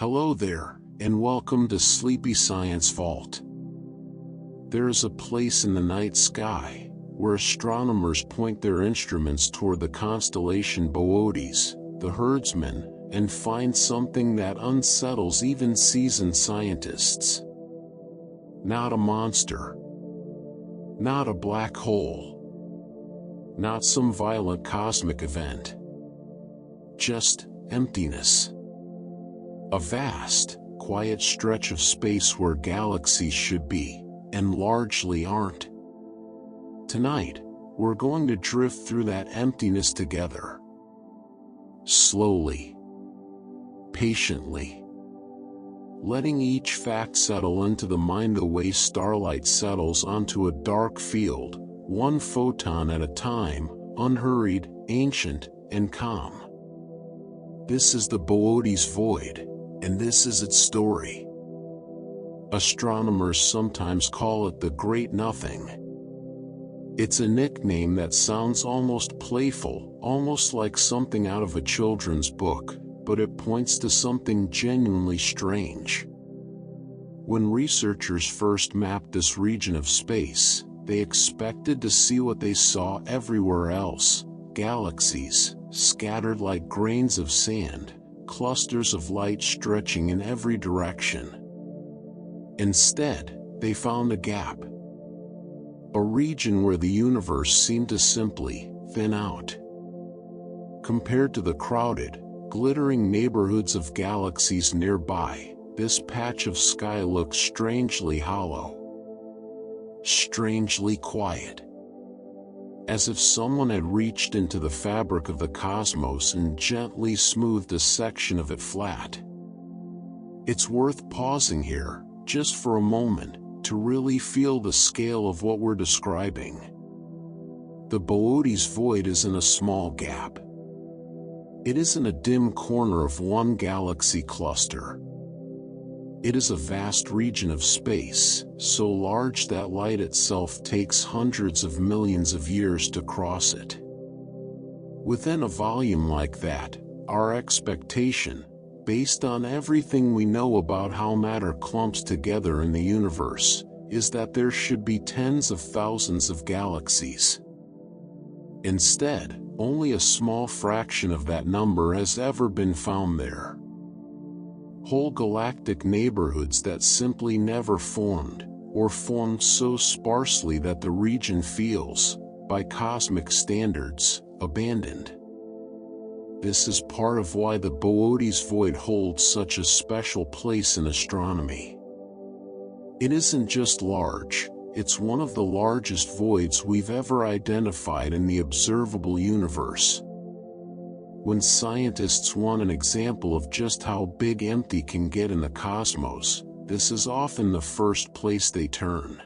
Hello there, and welcome to Sleepy Science Vault. There is a place in the night sky where astronomers point their instruments toward the constellation Boötes, the herdsman, and find something that unsettles even seasoned scientists. Not a monster. Not a black hole. Not some violent cosmic event. Just emptiness. A vast, quiet stretch of space where galaxies should be, and largely aren't. Tonight, we're going to drift through that emptiness together. Slowly. Patiently. Letting each fact settle into the mind the way starlight settles onto a dark field, one photon at a time, unhurried, ancient, and calm. This is the Boötes Void, and this is its story. Astronomers sometimes call it the Great Nothing. It's a nickname that sounds almost playful, almost like something out of a children's book, but it points to something genuinely strange. When researchers first mapped this region of space, they expected to see what they saw everywhere else: galaxies, scattered like grains of sand, clusters of light stretching in every direction. Instead, they found a gap. A region where the universe seemed to simply thin out. Compared to the crowded, glittering neighborhoods of galaxies nearby, this patch of sky looks strangely hollow. Strangely quiet. As if someone had reached into the fabric of the cosmos and gently smoothed a section of it flat. It's worth pausing here, just for a moment, to really feel the scale of what we're describing. The Boötes Void isn't a small gap. It isn't a dim corner of one galaxy cluster. It is a vast region of space, so large that light itself takes hundreds of millions of years to cross it. Within a volume like that, our expectation, based on everything we know about how matter clumps together in the universe, is that there should be tens of thousands of galaxies. Instead, only a small fraction of that number has ever been found there. Whole galactic neighborhoods that simply never formed, or formed so sparsely that the region feels, by cosmic standards, abandoned. This is part of why the Boötes Void holds such a special place in astronomy. It isn't just large, it's one of the largest voids we've ever identified in the observable universe. When scientists want an example of just how big empty can get in the cosmos, this is often the first place they turn.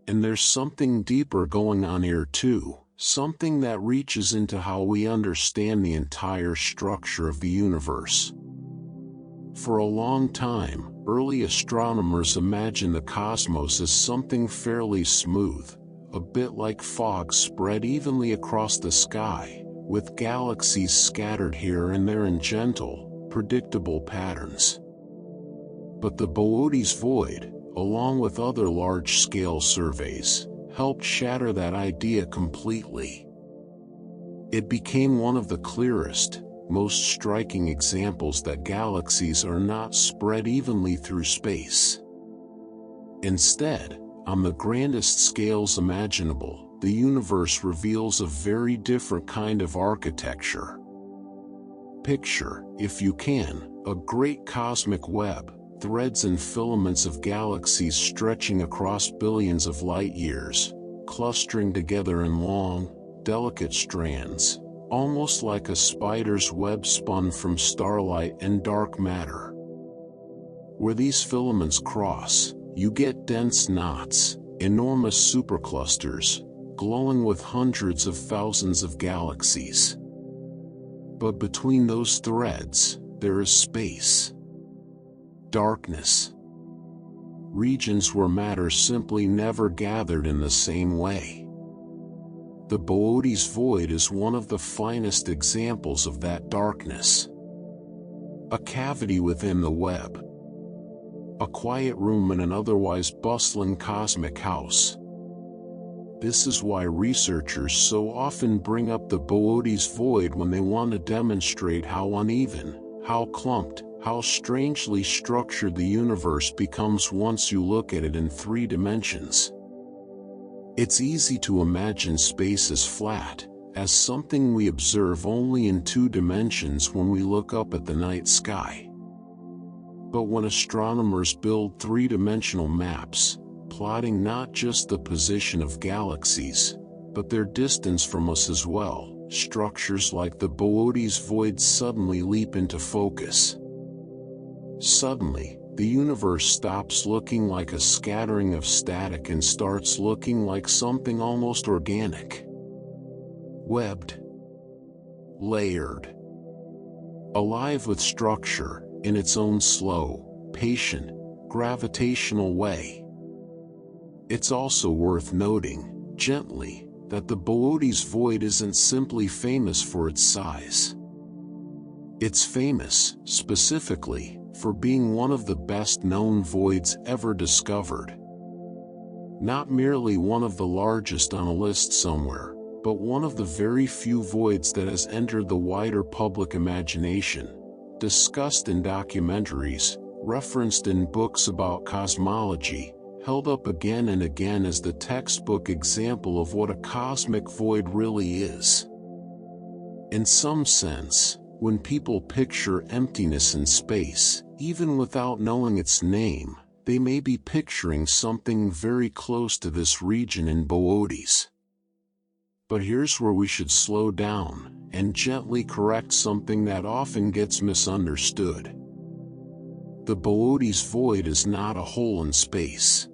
And there's something deeper going on here too, something that reaches into how we understand the entire structure of the universe. For a long time, early astronomers imagined the cosmos as something fairly smooth, a bit like fog spread evenly across the sky, with galaxies scattered here and there in gentle, predictable patterns. But the Boötes Void, along with other large-scale surveys, helped shatter that idea completely. It became one of the clearest, most striking examples that galaxies are not spread evenly through space. Instead, on the grandest scales imaginable, the universe reveals a very different kind of architecture. Picture, if you can, a great cosmic web, threads and filaments of galaxies stretching across billions of light years, clustering together in long, delicate strands, almost like a spider's web spun from starlight and dark matter. Where these filaments cross, you get dense knots, enormous superclusters, glowing with hundreds of thousands of galaxies. But between those threads, there is space. Darkness. Regions where matter simply never gathered in the same way. The Boötes Void is one of the finest examples of that darkness. a cavity within the web, a quiet room in an otherwise bustling cosmic house. This is why researchers so often bring up the Boötes Void when they want to demonstrate how uneven, how clumped, how strangely structured the universe becomes once you look at it in 3 dimensions. It's easy to imagine space as flat, as something we observe only in 2 dimensions when we look up at the night sky. But when astronomers build 3-dimensional maps, plotting not just the position of galaxies, but their distance from us as well, structures like the Boötes Void suddenly leap into focus. Suddenly, the universe stops looking like a scattering of static and starts looking like something almost organic. Webbed, layered, alive with structure, in its own slow, patient, gravitational way. It's also worth noting, gently, that the Boötes Void isn't simply famous for its size. It's famous, specifically, for being one of the best-known voids ever discovered. Not merely one of the largest on a list somewhere, but one of the very few voids that has entered the wider public imagination, discussed in documentaries, referenced in books about cosmology, held up again and again as the textbook example of what a cosmic void really is. In some sense, when people picture emptiness in space, even without knowing its name, they may be picturing something very close to this region in Boötes. But here's where we should slow down and gently correct something that often gets misunderstood. The Boötes Void is not a hole in space.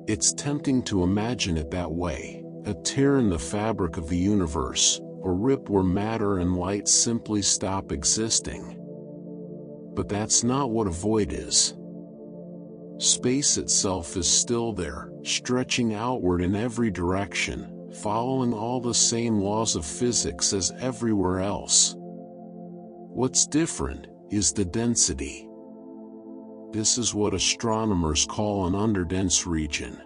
It's tempting to imagine it that way, a tear in the fabric of the universe, a rip where matter and light simply stop existing. But that's not what a void is. Space itself is still there, stretching outward in every direction, following all the same laws of physics as everywhere else. What's different is the density. This is what astronomers call an underdense region.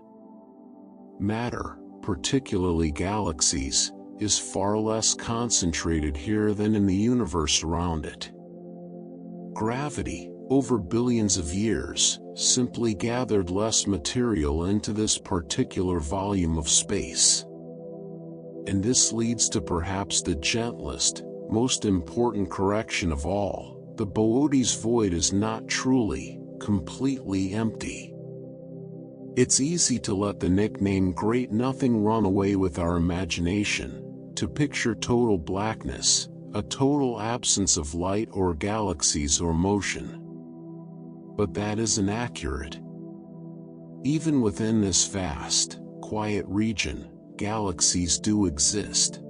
Matter, particularly galaxies, is far less concentrated here than in the universe around it. Gravity, over billions of years, simply gathered less material into this particular volume of space. And this leads to perhaps the gentlest, most important correction of all: the Boötes Void is not truly, completely empty. It's easy to let the nickname Great Nothing run away with our imagination, to picture total blackness, a total absence of light or galaxies or motion. But that isn't accurate. Even within this vast, quiet region, galaxies do exist.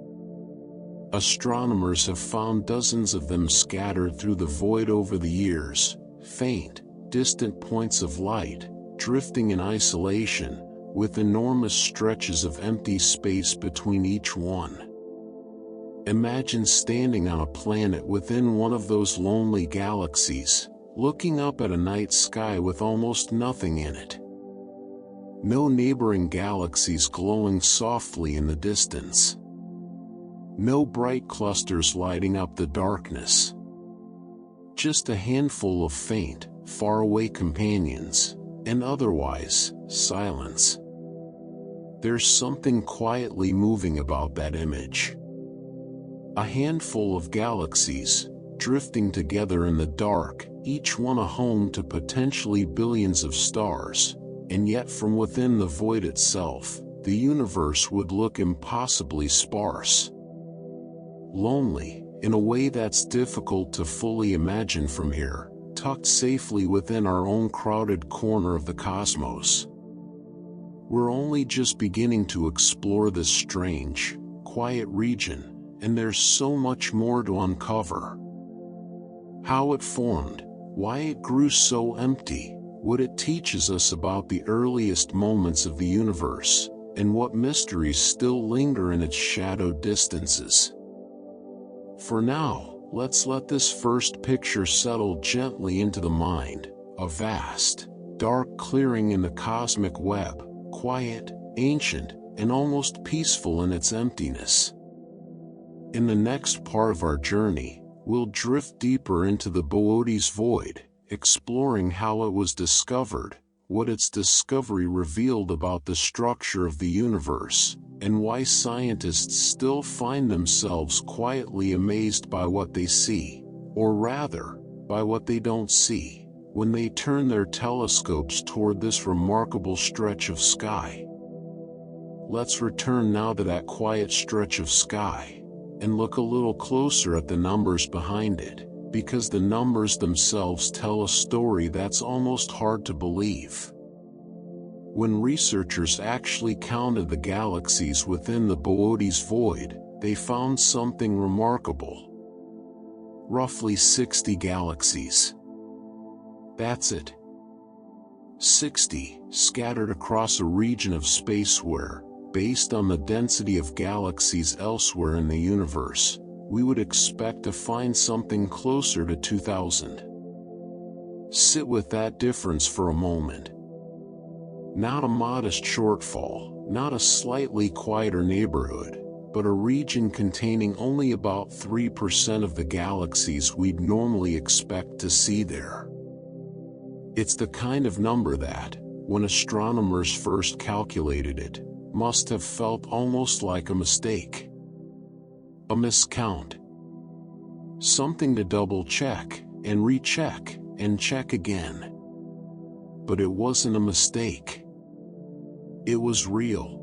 Astronomers have found dozens of them scattered through the void over the years, faint, distant points of light, drifting in isolation, with enormous stretches of empty space between each one. Imagine standing on a planet within one of those lonely galaxies, looking up at a night sky with almost nothing in it. No neighboring galaxies glowing softly in the distance. No bright clusters lighting up the darkness. Just a handful of faint, faraway companions, and otherwise, silence. There's something quietly moving about that image. A handful of galaxies, drifting together in the dark, each one a home to potentially billions of stars, and yet from within the void itself, the universe would look impossibly sparse. Lonely, in a way that's difficult to fully imagine from here, tucked safely within our own crowded corner of the cosmos. We're only just beginning to explore this strange, quiet region, and there's so much more to uncover. How it formed, why it grew so empty, what it teaches us about the earliest moments of the universe, and what mysteries still linger in its shadowed distances. For now, let's let this first picture settle gently into the mind. A vast, dark clearing in the cosmic web, quiet, ancient, and almost peaceful in its emptiness. In the next part of our journey, we'll drift deeper into the Boötes Void, exploring how it was discovered, what its discovery revealed about the structure of the universe, and why scientists still find themselves quietly amazed by what they see, or rather, by what they don't see, when they turn their telescopes toward this remarkable stretch of sky. Let's return now to that quiet stretch of sky, and look a little closer at the numbers behind it, because the numbers themselves tell a story that's almost hard to believe. When researchers actually counted the galaxies within the Boötes Void, they found something remarkable. Roughly 60 galaxies. That's it. 60, scattered across a region of space where, based on the density of galaxies elsewhere in the universe, we would expect to find something closer to 2,000. Sit with that difference for a moment. Not a modest shortfall, not a slightly quieter neighborhood, but a region containing only about 3% of the galaxies we'd normally expect to see there. It's the kind of number that, when astronomers first calculated it, must have felt almost like a mistake. A miscount. Something to double-check, and recheck, and check again. But it wasn't a mistake. It was real.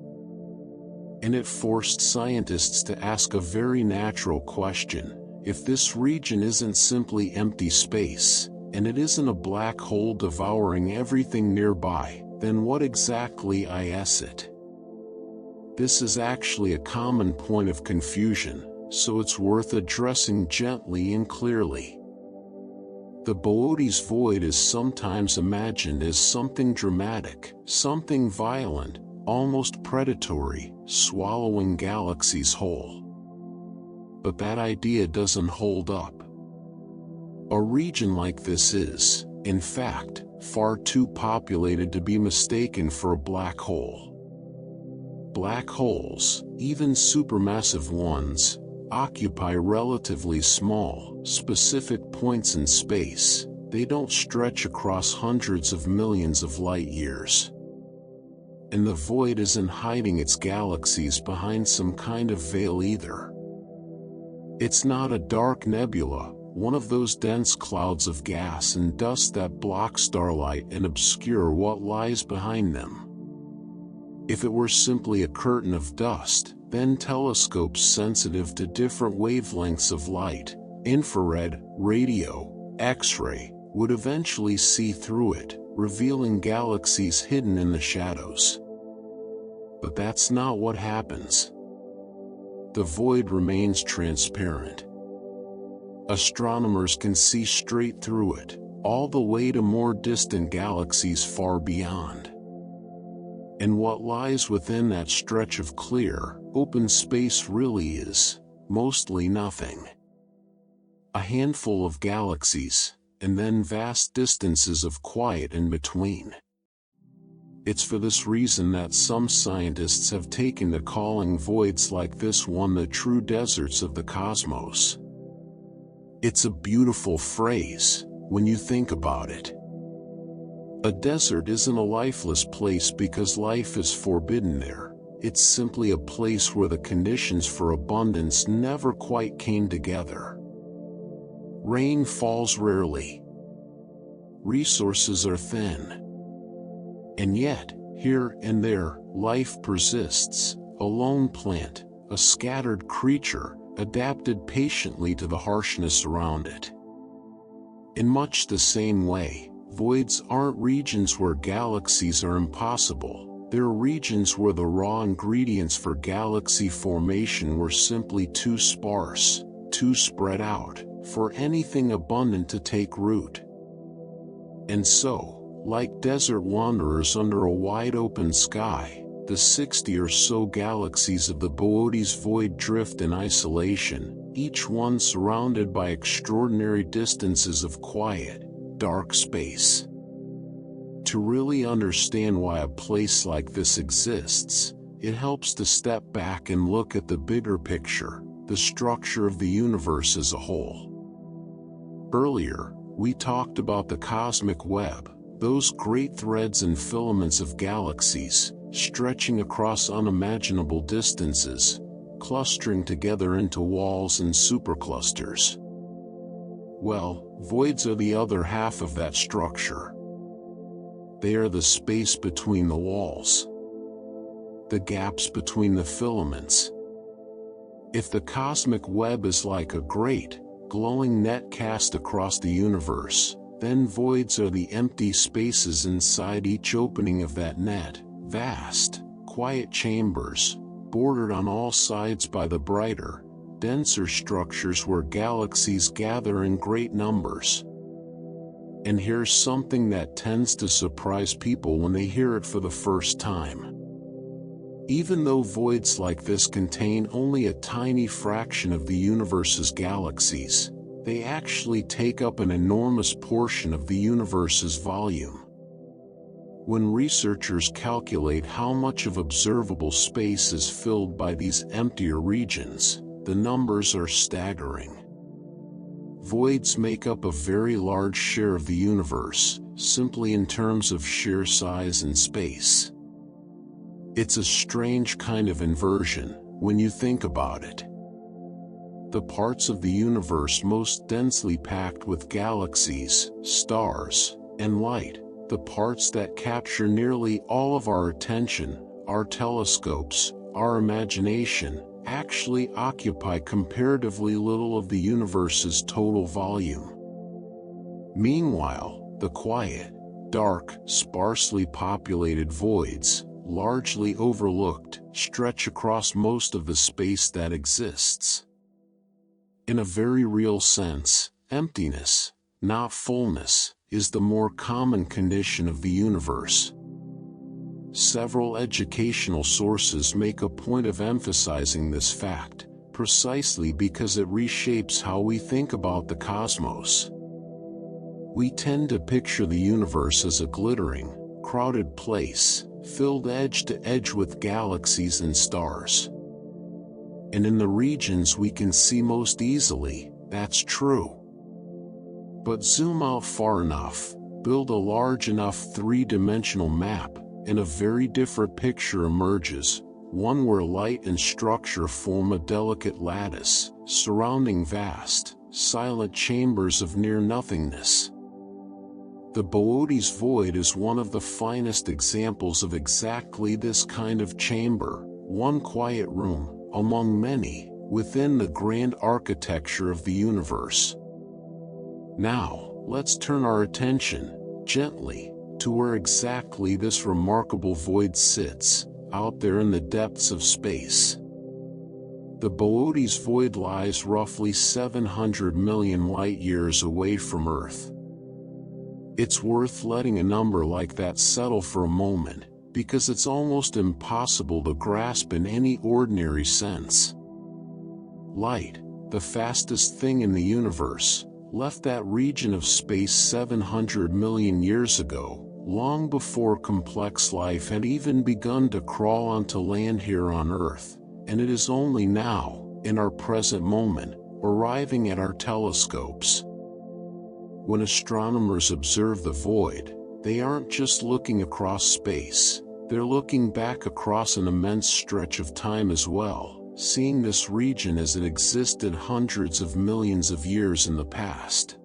And it forced scientists to ask a very natural question: if this region isn't simply empty space, and it isn't a black hole devouring everything nearby, then what exactly is it? This is actually a common point of confusion, so it's worth addressing gently and clearly. The Boötes Void is sometimes imagined as something dramatic, something violent, almost predatory, swallowing galaxies whole. But that idea doesn't hold up. A region like this is, in fact, far too populated to be mistaken for a black hole. Black holes, even supermassive ones, occupy relatively small, specific points in space. They don't stretch across hundreds of millions of light years. And the void isn't hiding its galaxies behind some kind of veil either. It's not a dark nebula, one of those dense clouds of gas and dust that block starlight and obscure what lies behind them. If it were simply a curtain of dust, then telescopes sensitive to different wavelengths of light, infrared, radio, X-ray, would eventually see through it, revealing galaxies hidden in the shadows. But that's not what happens. The void remains transparent. Astronomers can see straight through it, all the way to more distant galaxies far beyond. And what lies within that stretch of clear, open space really is, mostly nothing. A handful of galaxies, and then vast distances of quiet in between. It's for this reason that some scientists have taken to calling voids like this one the true deserts of the cosmos. It's a beautiful phrase, when you think about it. A desert isn't a lifeless place because life is forbidden there. It's simply a place where the conditions for abundance never quite came together. Rain falls rarely. Resources are thin. And yet, here and there, life persists, a lone plant, a scattered creature, adapted patiently to the harshness around it. In much the same way, voids aren't regions where galaxies are impossible. They're regions where the raw ingredients for galaxy formation were simply too sparse, too spread out, for anything abundant to take root. And so, like desert wanderers under a wide open sky, the 60 or so galaxies of the Boötes Void drift in isolation, each one surrounded by extraordinary distances of quiet, dark space. To really understand why a place like this exists, it helps to step back and look at the bigger picture, the structure of the universe as a whole. Earlier, we talked about the cosmic web, those great threads and filaments of galaxies, stretching across unimaginable distances, clustering together into walls and superclusters. Well, voids are the other half of that structure. They are the space between the walls, the gaps between the filaments. If the cosmic web is like a great, glowing net cast across the universe, then voids are the empty spaces inside each opening of that net, vast, quiet chambers, bordered on all sides by the brighter, denser structures where galaxies gather in great numbers. And here's something that tends to surprise people when they hear it for the first time. Even though voids like this contain only a tiny fraction of the universe's galaxies, they actually take up an enormous portion of the universe's volume. When researchers calculate how much of observable space is filled by these emptier regions, the numbers are staggering. Voids make up a very large share of the universe, simply in terms of sheer size and space. It's a strange kind of inversion, when you think about it. The parts of the universe most densely packed with galaxies, stars, and light, the parts that capture nearly all of our attention, our telescopes, our imagination, actually occupy comparatively little of the universe's total volume. Meanwhile, the quiet, dark, sparsely populated voids, largely overlooked, stretch across most of the space that exists. In a very real sense, emptiness, not fullness, is the more common condition of the universe. Several educational sources make a point of emphasizing this fact, precisely because it reshapes how we think about the cosmos. We tend to picture the universe as a glittering, crowded place, filled edge to edge with galaxies and stars. And in the regions we can see most easily, that's true. But zoom out far enough, build a large enough three-dimensional map, and a very different picture emerges, one where light and structure form a delicate lattice, surrounding vast, silent chambers of near-nothingness. The Boötes Void is one of the finest examples of exactly this kind of chamber, one quiet room, among many, within the grand architecture of the universe. Now, let's turn our attention, gently, to where exactly this remarkable void sits, out there in the depths of space. The Boötes Void lies roughly 700 million light-years away from Earth. It's worth letting a number like that settle for a moment, because it's almost impossible to grasp in any ordinary sense. Light, the fastest thing in the universe, left that region of space 700 million years ago, long before complex life had even begun to crawl onto land here on Earth, and it is only now, in our present moment, arriving at our telescopes. When astronomers observe the void, they aren't just looking across space, they're looking back across an immense stretch of time as well, seeing this region as it existed hundreds of millions of years in the past.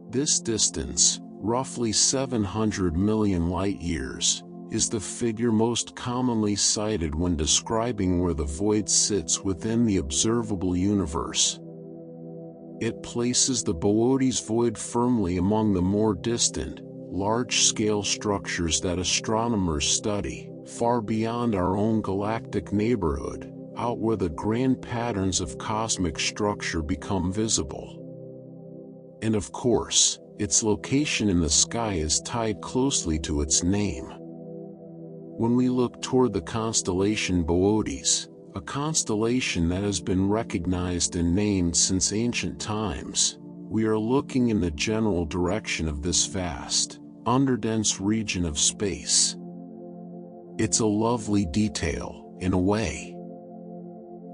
This distance, roughly 700 million light-years, is the figure most commonly cited when describing where the void sits within the observable universe. It places the Boötes Void firmly among the more distant, large-scale structures that astronomers study, far beyond our own galactic neighborhood, out where the grand patterns of cosmic structure become visible. And of course, its location in the sky is tied closely to its name. When we look toward the constellation Boötes, a constellation that has been recognized and named since ancient times, we are looking in the general direction of this vast, underdense region of space. It's a lovely detail, in a way.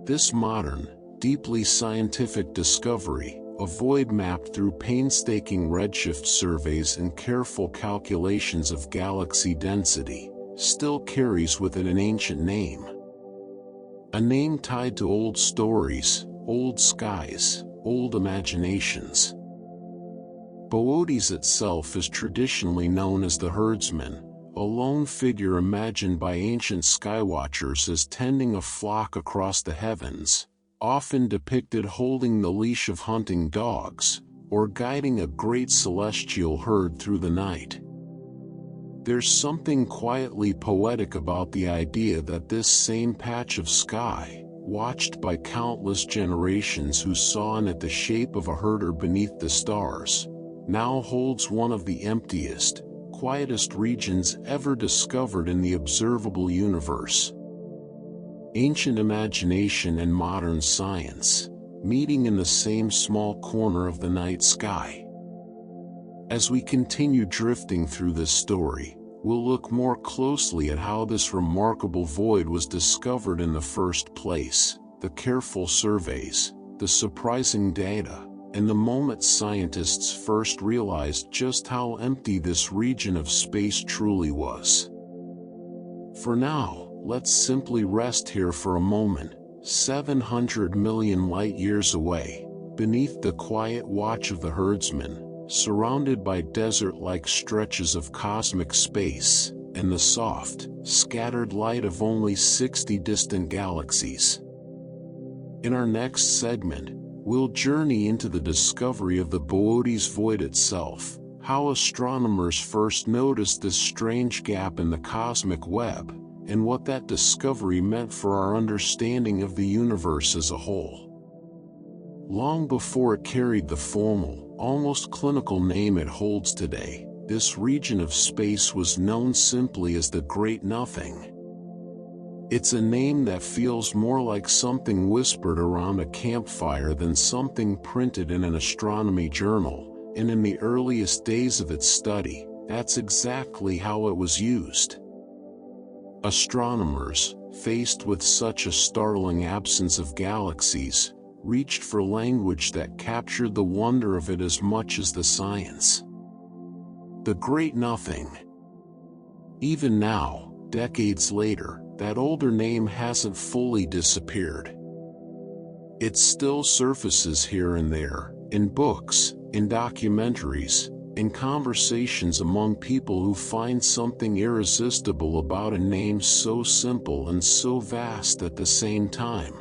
This modern, deeply scientific discovery, a void mapped through painstaking redshift surveys and careful calculations of galaxy density, still carries with it an ancient name. A name tied to old stories, old skies, old imaginations. Boötes itself is traditionally known as the herdsman, a lone figure imagined by ancient skywatchers as tending a flock across the heavens, often depicted holding the leash of hunting dogs, or guiding a great celestial herd through the night. There's something quietly poetic about the idea that this same patch of sky, watched by countless generations who saw in it the shape of a herder beneath the stars, now holds one of the emptiest, quietest regions ever discovered in the observable universe. Ancient imagination and modern science, meeting in the same small corner of the night sky. As we continue drifting through this story, we'll look more closely at how this remarkable void was discovered in the first place, the careful surveys, the surprising data, and the moment scientists first realized just how empty this region of space truly was. For now, let's simply rest here for a moment, 700 million light-years away, beneath the quiet watch of the herdsman, surrounded by desert-like stretches of cosmic space, and the soft, scattered light of only 60 distant galaxies. In our next segment, we'll journey into the discovery of the Boötes Void itself, how astronomers first noticed this strange gap in the cosmic web, and what that discovery meant for our understanding of the universe as a whole. Long before it carried the formal, almost clinical name it holds today, this region of space was known simply as the Great Nothing. It's a name that feels more like something whispered around a campfire than something printed in an astronomy journal, and in the earliest days of its study, that's exactly how it was used. Astronomers, faced with such a startling absence of galaxies, reached for language that captured the wonder of it as much as the science. The Great Nothing. Even now, decades later, that older name hasn't fully disappeared. It still surfaces here and there, in books, in documentaries, in conversations among people who find something irresistible about a name so simple and so vast at the same time.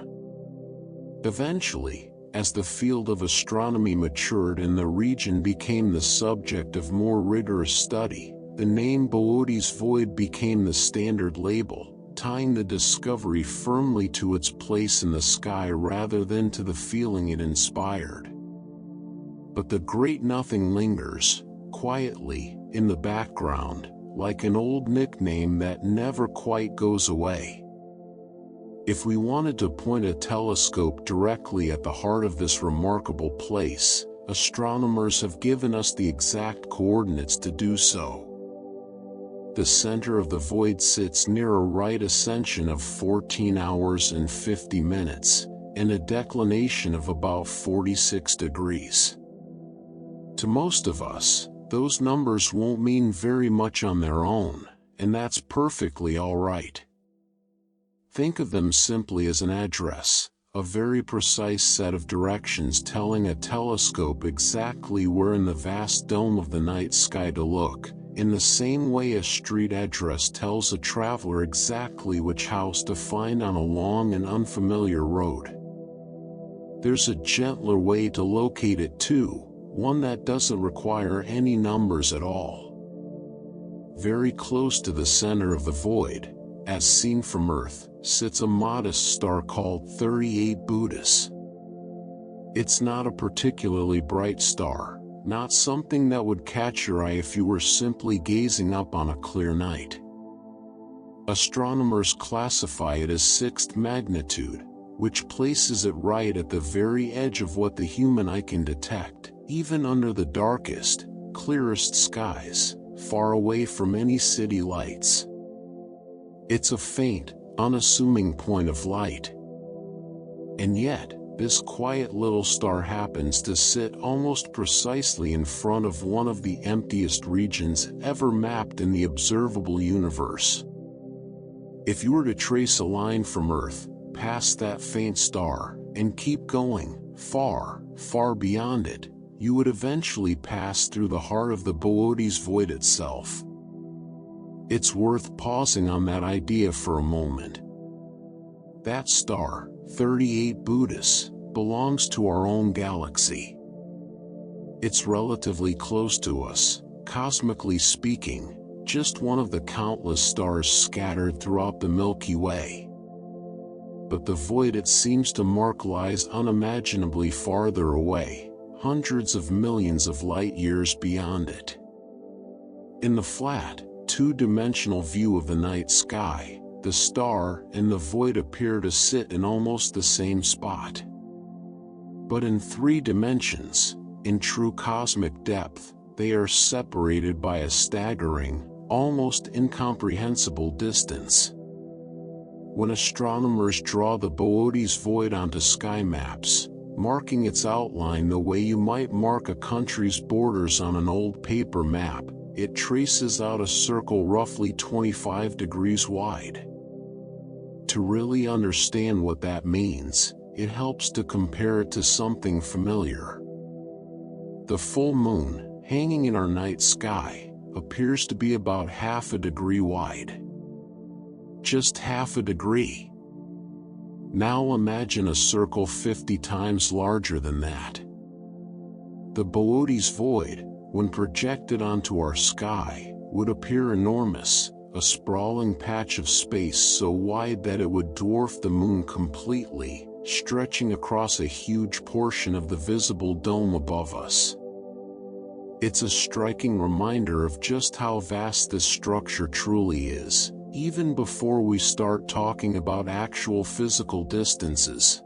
Eventually, as the field of astronomy matured and the region became the subject of more rigorous study, the name Boötes Void became the standard label, tying the discovery firmly to its place in the sky rather than to the feeling it inspired. But the Great Nothing lingers, quietly, in the background, like an old nickname that never quite goes away. If we wanted to point a telescope directly at the heart of this remarkable place, astronomers have given us the exact coordinates to do so. The center of the void sits near a right ascension of 14 hours and 50 minutes, and a declination of about 46 degrees. To most of us, those numbers won't mean very much on their own, and that's perfectly all right. Think of them simply as an address, a very precise set of directions telling a telescope exactly where in the vast dome of the night sky to look, in the same way a street address tells a traveler exactly which house to find on a long and unfamiliar road. There's a gentler way to locate it too, one that doesn't require any numbers at all. Very close to the center of the void, as seen from Earth, sits a modest star called 38 Boötes. It's not a particularly bright star, not something that would catch your eye if you were simply gazing up on a clear night. Astronomers classify it as sixth magnitude, which places it right at the very edge of what the human eye can detect, even under the darkest, clearest skies, far away from any city lights. It's a faint, unassuming point of light. And yet, this quiet little star happens to sit almost precisely in front of one of the emptiest regions ever mapped in the observable universe. If you were to trace a line from Earth, past that faint star, and keep going, far, far beyond it, you would eventually pass through the heart of the Boötes Void itself. It's worth pausing on that idea for a moment. That star, 38 Boötes, belongs to our own galaxy. It's relatively close to us, cosmically speaking, just one of the countless stars scattered throughout the Milky Way. But the void it seems to mark lies unimaginably farther away, hundreds of millions of light years beyond it. In the flat, two-dimensional view of the night sky, the star and the void appear to sit in almost the same spot. But in 3 dimensions, in true cosmic depth, they are separated by a staggering, almost incomprehensible distance. When astronomers draw the Boötes Void onto sky maps, marking its outline the way you might mark a country's borders on an old paper map, it traces out a circle roughly 25 degrees wide. To really understand what that means, it helps to compare it to something familiar. The full moon, hanging in our night sky, appears to be about half a degree wide. Just half a degree. Now imagine a circle 50 times larger than that. The Boötes Void, when projected onto our sky, would appear enormous, a sprawling patch of space so wide that it would dwarf the moon completely, stretching across a huge portion of the visible dome above us. It's a striking reminder of just how vast this structure truly is, even before we start talking about actual physical distances.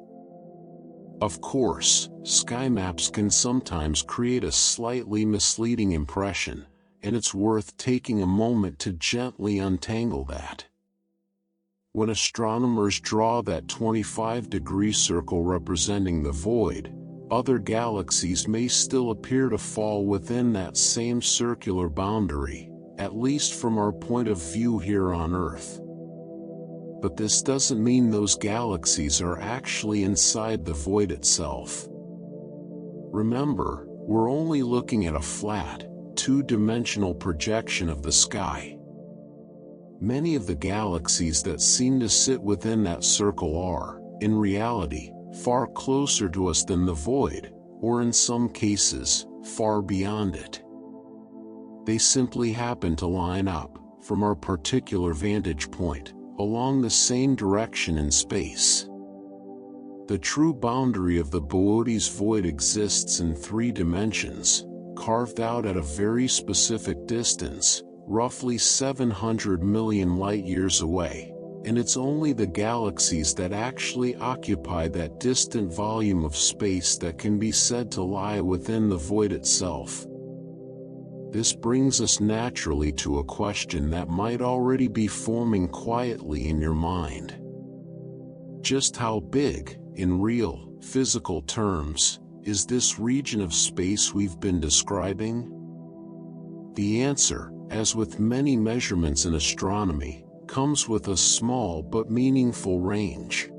Of course, sky maps can sometimes create a slightly misleading impression, and it's worth taking a moment to gently untangle that. When astronomers draw that 25-degree circle representing the void, other galaxies may still appear to fall within that same circular boundary, at least from our point of view here on Earth. But this doesn't mean those galaxies are actually inside the void itself. Remember, we're only looking at a flat, two-dimensional projection of the sky. Many of the galaxies that seem to sit within that circle are, in reality, far closer to us than the void, or in some cases, far beyond it. They simply happen to line up, from our particular vantage point, along the same direction in space. The true boundary of the Boötes Void exists in 3 dimensions, carved out at a very specific distance, roughly 700 million light-years away, and it's only the galaxies that actually occupy that distant volume of space that can be said to lie within the void itself. This brings us naturally to a question that might already be forming quietly in your mind. Just how big, in real, physical terms, is this region of space we've been describing? The answer, as with many measurements in astronomy, comes with a small but meaningful range.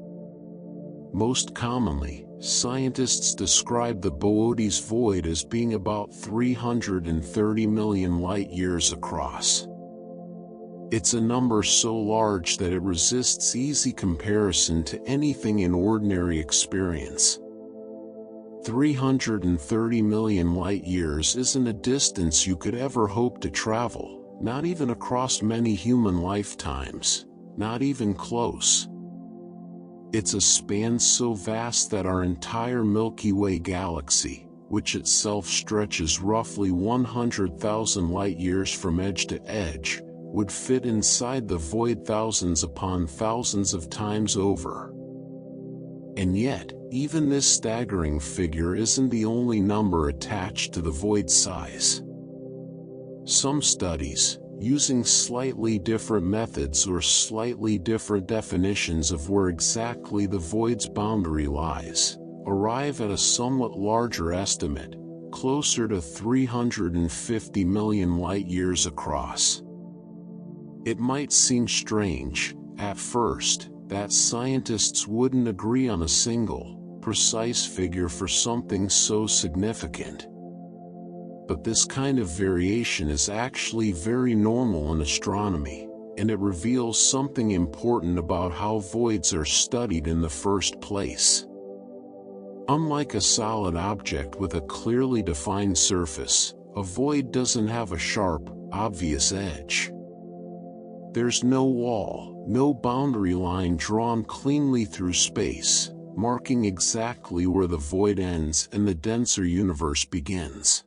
Most commonly, scientists describe the Boötes Void as being about 330 million light-years across. It's a number so large that it resists easy comparison to anything in ordinary experience. 330 million light-years isn't a distance you could ever hope to travel, not even across many human lifetimes, not even close. It's a span so vast that our entire Milky Way galaxy, which itself stretches roughly 100,000 light-years from edge to edge, would fit inside the void thousands upon thousands of times over. And yet, even this staggering figure isn't the only number attached to the void size. Some studies, using slightly different methods or slightly different definitions of where exactly the void's boundary lies, arrive at a somewhat larger estimate, closer to 350 million light-years across. It might seem strange, at first, that scientists wouldn't agree on a single, precise figure for something so significant. But this kind of variation is actually very normal in astronomy, and it reveals something important about how voids are studied in the first place. Unlike a solid object with a clearly defined surface, a void doesn't have a sharp, obvious edge. There's no wall, no boundary line drawn cleanly through space, marking exactly where the void ends and the denser universe begins.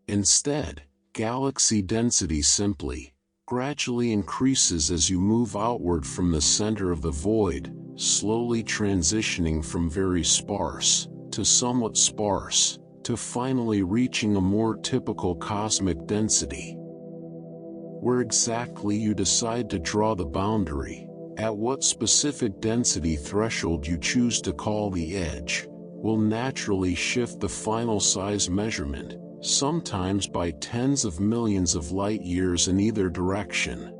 Instead, galaxy density simply, gradually increases as you move outward from the center of the void, slowly transitioning from very sparse, to somewhat sparse, to finally reaching a more typical cosmic density. Where exactly you decide to draw the boundary, at what specific density threshold you choose to call the edge, will naturally shift the final size measurement, sometimes by tens of millions of light-years in either direction.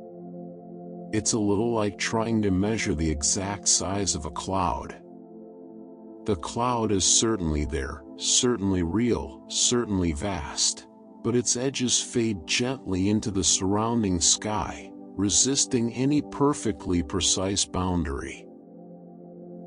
It's a little like trying to measure the exact size of a cloud. The cloud is certainly there, certainly real, certainly vast, but its edges fade gently into the surrounding sky, resisting any perfectly precise boundary.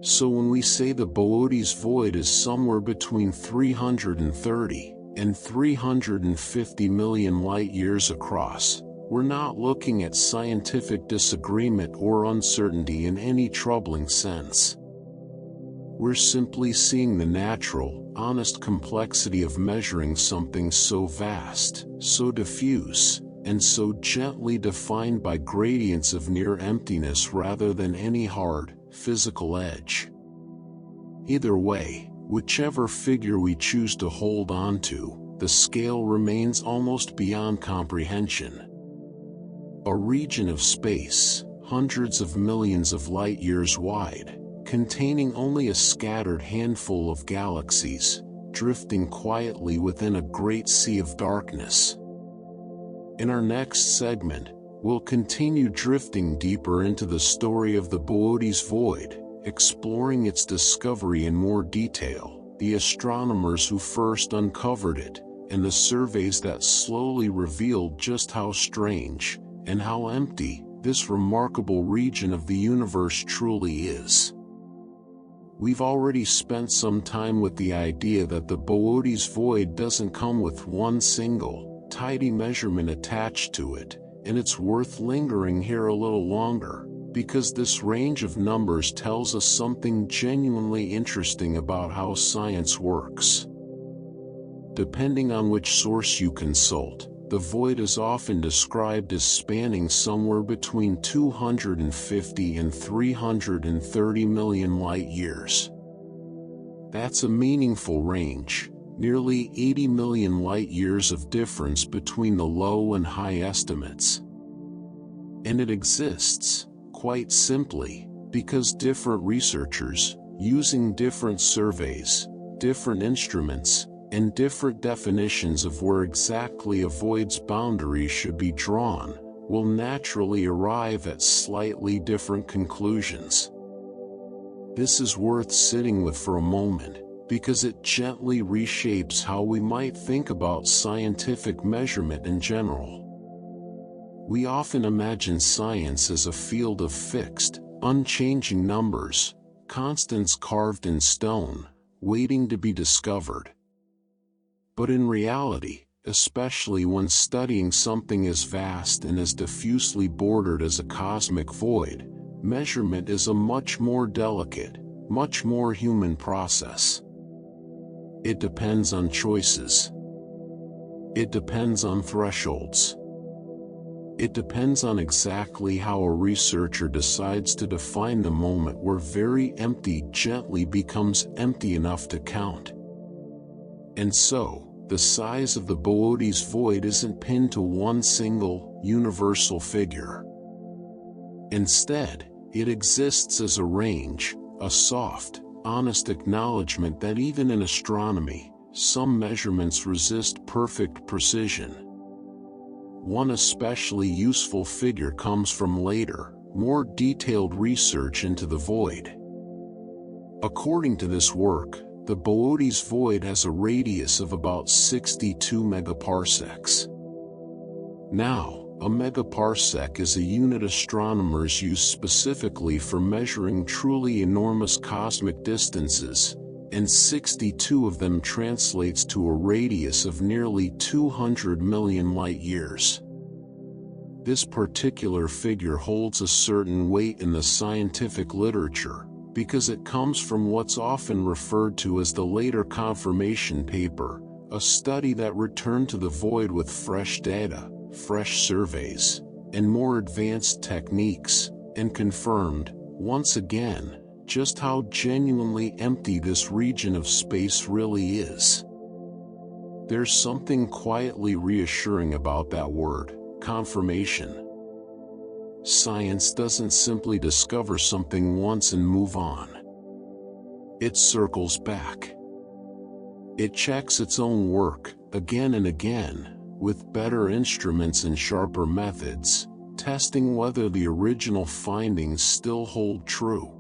So when we say the Boötes Void is somewhere between 330 and 350 million light-years across, we're not looking at scientific disagreement or uncertainty in any troubling sense. We're simply seeing the natural, honest complexity of measuring something so vast, so diffuse, and so gently defined by gradients of near emptiness rather than any hard, physical edge. Either way, whichever figure we choose to hold on to, the scale remains almost beyond comprehension. A region of space, hundreds of millions of light-years wide, containing only a scattered handful of galaxies, drifting quietly within a great sea of darkness. In our next segment, we'll continue drifting deeper into the story of the Boötes Void, exploring its discovery in more detail, the astronomers who first uncovered it, and the surveys that slowly revealed just how strange, and how empty, this remarkable region of the universe truly is. We've already spent some time with the idea that the Boötes Void doesn't come with one single, tidy measurement attached to it, and it's worth lingering here a little longer, because this range of numbers tells us something genuinely interesting about how science works. Depending on which source you consult, the void is often described as spanning somewhere between 250 and 330 million light-years. That's a meaningful range, nearly 80 million light-years of difference between the low and high estimates. And it exists, quite simply, because different researchers, using different surveys, different instruments, and different definitions of where exactly a void's boundaries should be drawn, will naturally arrive at slightly different conclusions. This is worth sitting with for a moment, because it gently reshapes how we might think about scientific measurement in general. We often imagine science as a field of fixed, unchanging numbers, constants carved in stone, waiting to be discovered. But in reality, especially when studying something as vast and as diffusely bordered as a cosmic void, measurement is a much more delicate, much more human process. It depends on choices. It depends on thresholds. It depends on exactly how a researcher decides to define the moment where very empty gently becomes empty enough to count. And so, the size of the Boötes Void isn't pinned to one single, universal figure. Instead, it exists as a range, a soft, honest acknowledgement that even in astronomy, some measurements resist perfect precision. One especially useful figure comes from later, more detailed research into the void. According to this work, the Boötes Void has a radius of about 62 megaparsecs. Now, a megaparsec is a unit astronomers use specifically for measuring truly enormous cosmic distances, and 62 of them translates to a radius of nearly 200 million light-years. This particular figure holds a certain weight in the scientific literature, because it comes from what's often referred to as the later confirmation paper, a study that returned to the void with fresh data, fresh surveys, and more advanced techniques, and confirmed, once again, just how genuinely empty this region of space really is. There's something quietly reassuring about that word, confirmation. Science doesn't simply discover something once and move on. It circles back. It checks its own work, again and again, with better instruments and sharper methods, testing whether the original findings still hold true.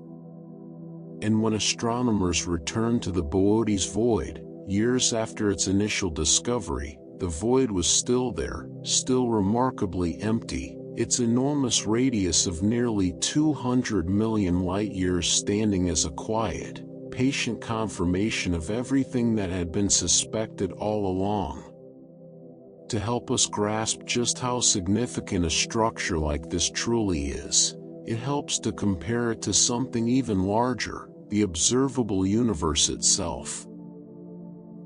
And when astronomers return to the Boötes Void, years after its initial discovery, the void was still there, still remarkably empty, its enormous radius of nearly 200 million light-years standing as a quiet, patient confirmation of everything that had been suspected all along. To help us grasp just how significant a structure like this truly is, it helps to compare it to something even larger, the observable universe itself.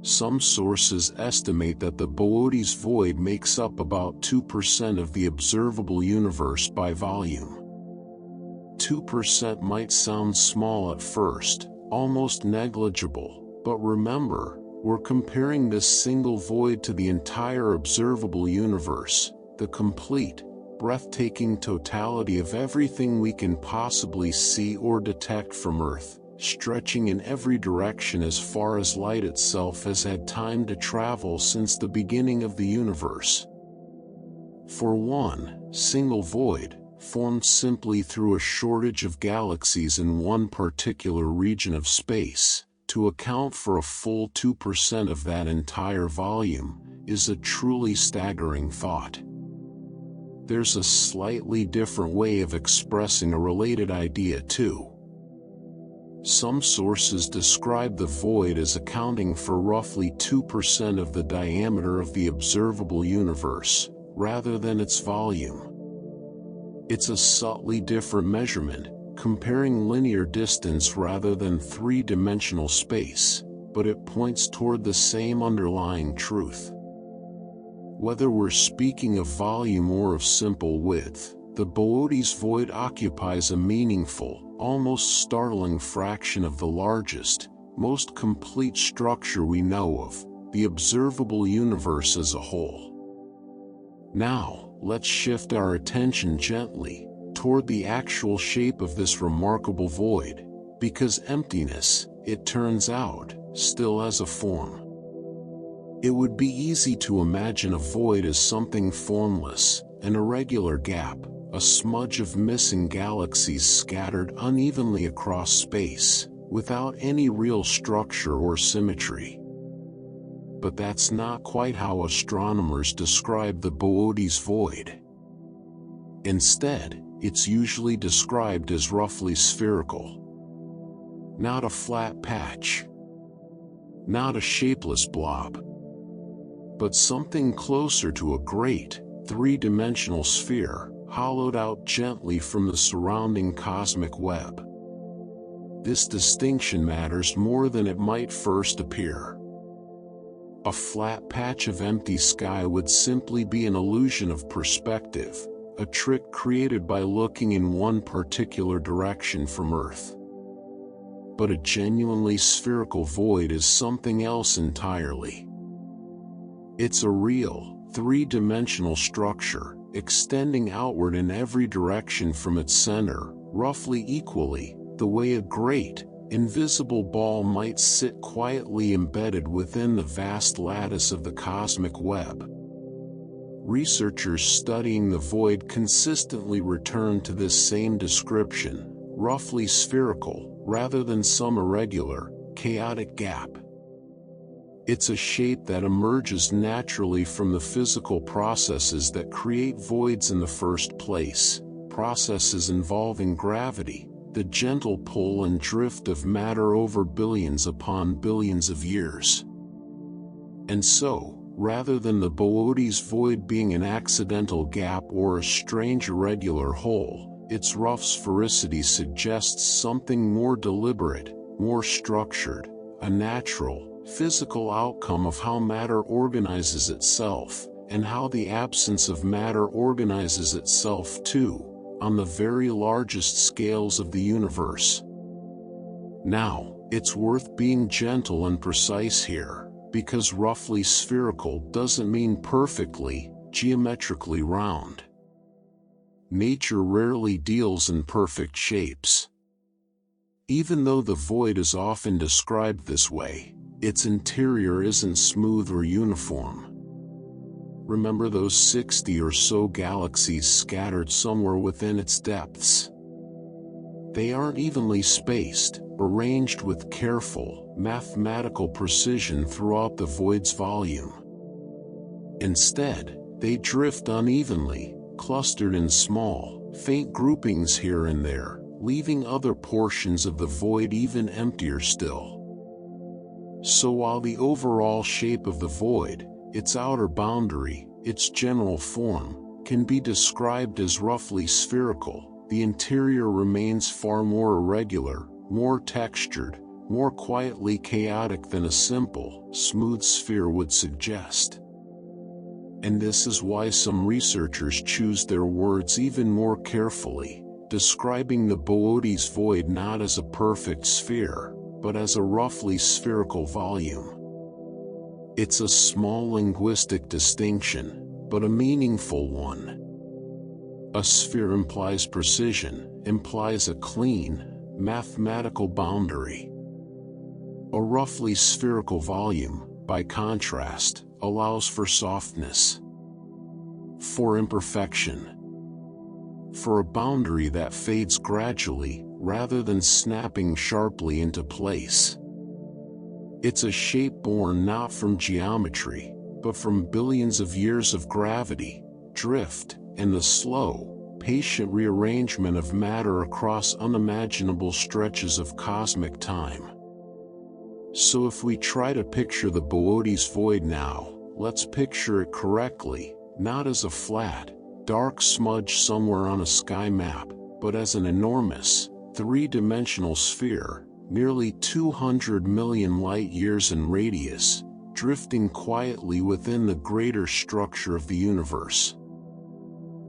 Some sources estimate that the Boötes Void makes up about 2% of the observable universe by volume. 2% might sound small at first, almost negligible, but remember, we're comparing this single void to the entire observable universe, the complete, breathtaking totality of everything we can possibly see or detect from Earth, stretching in every direction as far as light itself has had time to travel since the beginning of the universe. For one single void, formed simply through a shortage of galaxies in one particular region of space, to account for a full 2% of that entire volume, is a truly staggering thought. There's a slightly different way of expressing a related idea too. Some sources describe the void as accounting for roughly 2% of the diameter of the observable universe, rather than its volume. It's a subtly different measurement, comparing linear distance rather than three-dimensional space, but it points toward the same underlying truth. Whether we're speaking of volume or of simple width, the Boötes Void occupies a meaningful, almost startling fraction of the largest, most complete structure we know of, the observable universe as a whole. Now, let's shift our attention gently toward the actual shape of this remarkable void, because emptiness, it turns out, still has a form. It would be easy to imagine a void as something formless, an irregular gap, a smudge of missing galaxies scattered unevenly across space, without any real structure or symmetry. But that's not quite how astronomers describe the Boötes Void. Instead, it's usually described as roughly spherical. Not a flat patch. Not a shapeless blob. But something closer to a great, three-dimensional sphere, hollowed out gently from the surrounding cosmic web. This distinction matters more than it might first appear. A flat patch of empty sky would simply be an illusion of perspective, a trick created by looking in one particular direction from Earth. But a genuinely spherical void is something else entirely. It's a real, three-dimensional structure, extending outward in every direction from its center, roughly equally, the way a great, invisible ball might sit quietly embedded within the vast lattice of the cosmic web. Researchers studying the void consistently return to this same description, roughly spherical, rather than some irregular, chaotic gap. It's a shape that emerges naturally from the physical processes that create voids in the first place, processes involving gravity, the gentle pull and drift of matter over billions upon billions of years. And so, rather than the Boötes Void being an accidental gap or a strange irregular hole, its rough sphericity suggests something more deliberate, more structured, a natural, physical outcome of how matter organizes itself, and how the absence of matter organizes itself too, on the very largest scales of the universe. Now, it's worth being gentle and precise here, because roughly spherical doesn't mean perfectly, geometrically round. Nature rarely deals in perfect shapes. Even though the void is often described this way, its interior isn't smooth or uniform. Remember those 60 or so galaxies scattered somewhere within its depths? They aren't evenly spaced, arranged with careful, mathematical precision throughout the void's volume. Instead, they drift unevenly, clustered in small, faint groupings here and there, leaving other portions of the void even emptier still. So while the overall shape of the void, its outer boundary, its general form, can be described as roughly spherical, the interior remains far more irregular, more textured, more quietly chaotic than a simple, smooth sphere would suggest. And this is why some researchers choose their words even more carefully, describing the Boötes Void not as a perfect sphere, but as a roughly spherical volume. It's a small linguistic distinction, but a meaningful one. A sphere implies precision, implies a clean, mathematical boundary. A roughly spherical volume, by contrast, allows for softness, for imperfection, for a boundary that fades gradually, rather than snapping sharply into place. It's a shape born not from geometry, but from billions of years of gravity, drift, and the slow, patient rearrangement of matter across unimaginable stretches of cosmic time. So if we try to picture the Boötes Void now, let's picture it correctly, not as a flat, dark smudge somewhere on a sky map, but as an enormous, three-dimensional sphere, nearly 200 million light-years in radius, drifting quietly within the greater structure of the universe.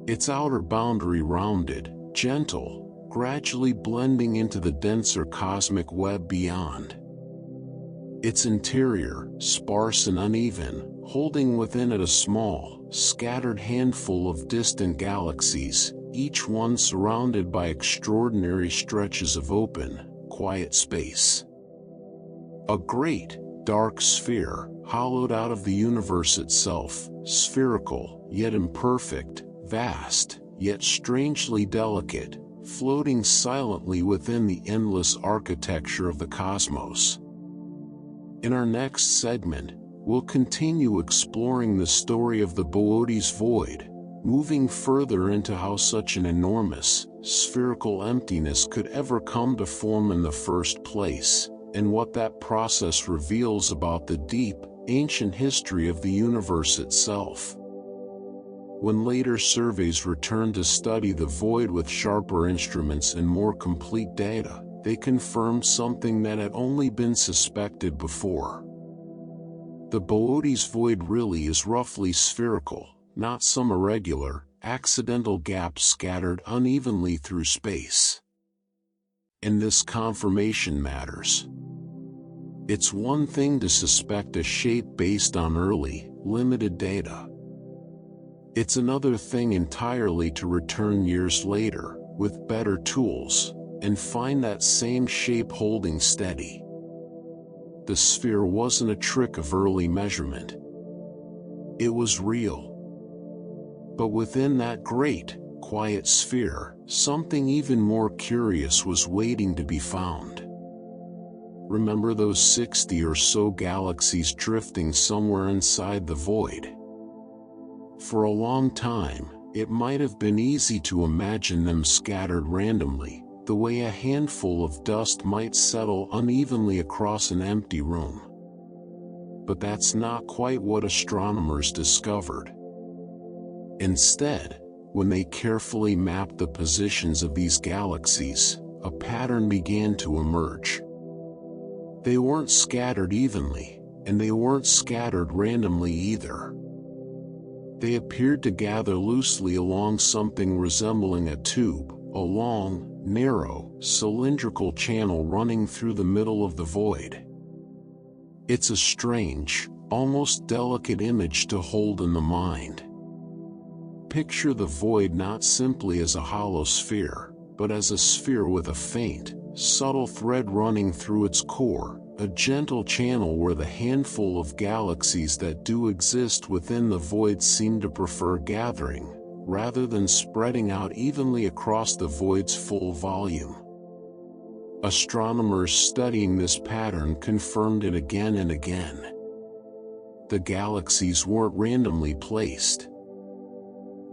Its outer boundary rounded, gentle, gradually blending into the denser cosmic web beyond. Its interior, sparse and uneven, holding within it a small, scattered handful of distant galaxies, each one surrounded by extraordinary stretches of open, quiet space. A great, dark sphere, hollowed out of the universe itself, spherical, yet imperfect, vast, yet strangely delicate, floating silently within the endless architecture of the cosmos. In our next segment, we'll continue exploring the story of the Boötes Void, moving further into how such an enormous, spherical emptiness could ever come to form in the first place, and what that process reveals about the deep, ancient history of the universe itself. When later surveys returned to study the void with sharper instruments and more complete data, they confirmed something that had only been suspected before. The Boötes Void really is roughly spherical, not some irregular, accidental gaps scattered unevenly through space. And this confirmation matters. It's one thing to suspect a shape based on early, limited data. It's another thing entirely to return years later, with better tools, and find that same shape holding steady. The sphere wasn't a trick of early measurement. It was real. But within that great, quiet sphere, something even more curious was waiting to be found. Remember those 60 or so galaxies drifting somewhere inside the void? For a long time, it might have been easy to imagine them scattered randomly, the way a handful of dust might settle unevenly across an empty room. But that's not quite what astronomers discovered. Instead, when they carefully mapped the positions of these galaxies, a pattern began to emerge. They weren't scattered evenly, and they weren't scattered randomly either. They appeared to gather loosely along something resembling a tube, a long, narrow, cylindrical channel running through the middle of the void. It's a strange, almost delicate image to hold in the mind. Picture the void not simply as a hollow sphere, but as a sphere with a faint, subtle thread running through its core, a gentle channel where the handful of galaxies that do exist within the void seem to prefer gathering, rather than spreading out evenly across the void's full volume. Astronomers studying this pattern confirmed it again and again. The galaxies weren't randomly placed.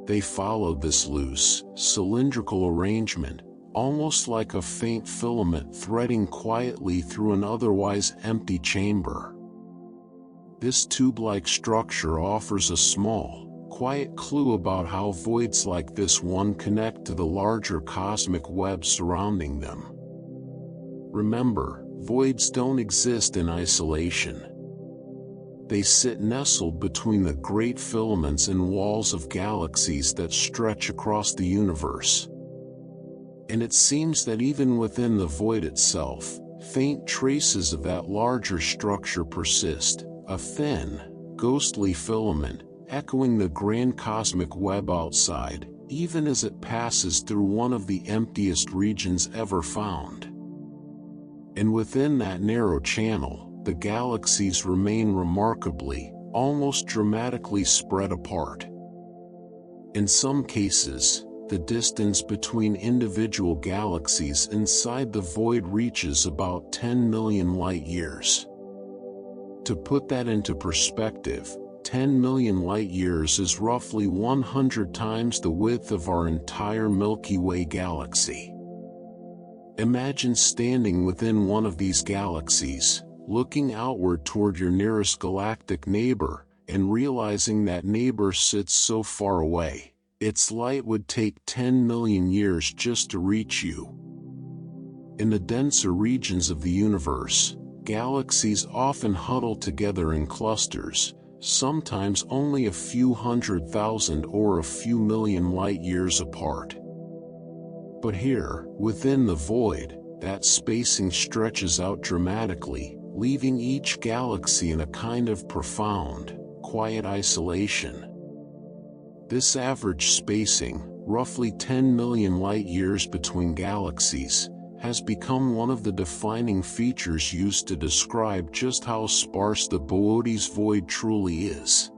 They followed this loose, cylindrical arrangement, almost like a faint filament threading quietly through an otherwise empty chamber. This tube-like structure offers a small, quiet clue about how voids like this one connect to the larger cosmic web surrounding them. Remember, voids don't exist in isolation. They sit nestled between the great filaments and walls of galaxies that stretch across the universe. And it seems that even within the void itself, faint traces of that larger structure persist, a thin, ghostly filament, echoing the grand cosmic web outside, even as it passes through one of the emptiest regions ever found. And within that narrow channel, the galaxies remain remarkably, almost dramatically spread apart. In some cases, the distance between individual galaxies inside the void reaches about 10 million light-years. To put that into perspective, 10 million light-years is roughly 100 times the width of our entire Milky Way galaxy. Imagine standing within one of these galaxies, looking outward toward your nearest galactic neighbor, and realizing that neighbor sits so far away, its light would take 10 million years just to reach you. In the denser regions of the universe, galaxies often huddle together in clusters, sometimes only a few 100,000 or a few million light-years apart. But here, within the void, that spacing stretches out dramatically, leaving each galaxy in a kind of profound, quiet isolation. This average spacing, roughly 10 million light-years between galaxies, has become one of the defining features used to describe just how sparse the Boötes Void truly is.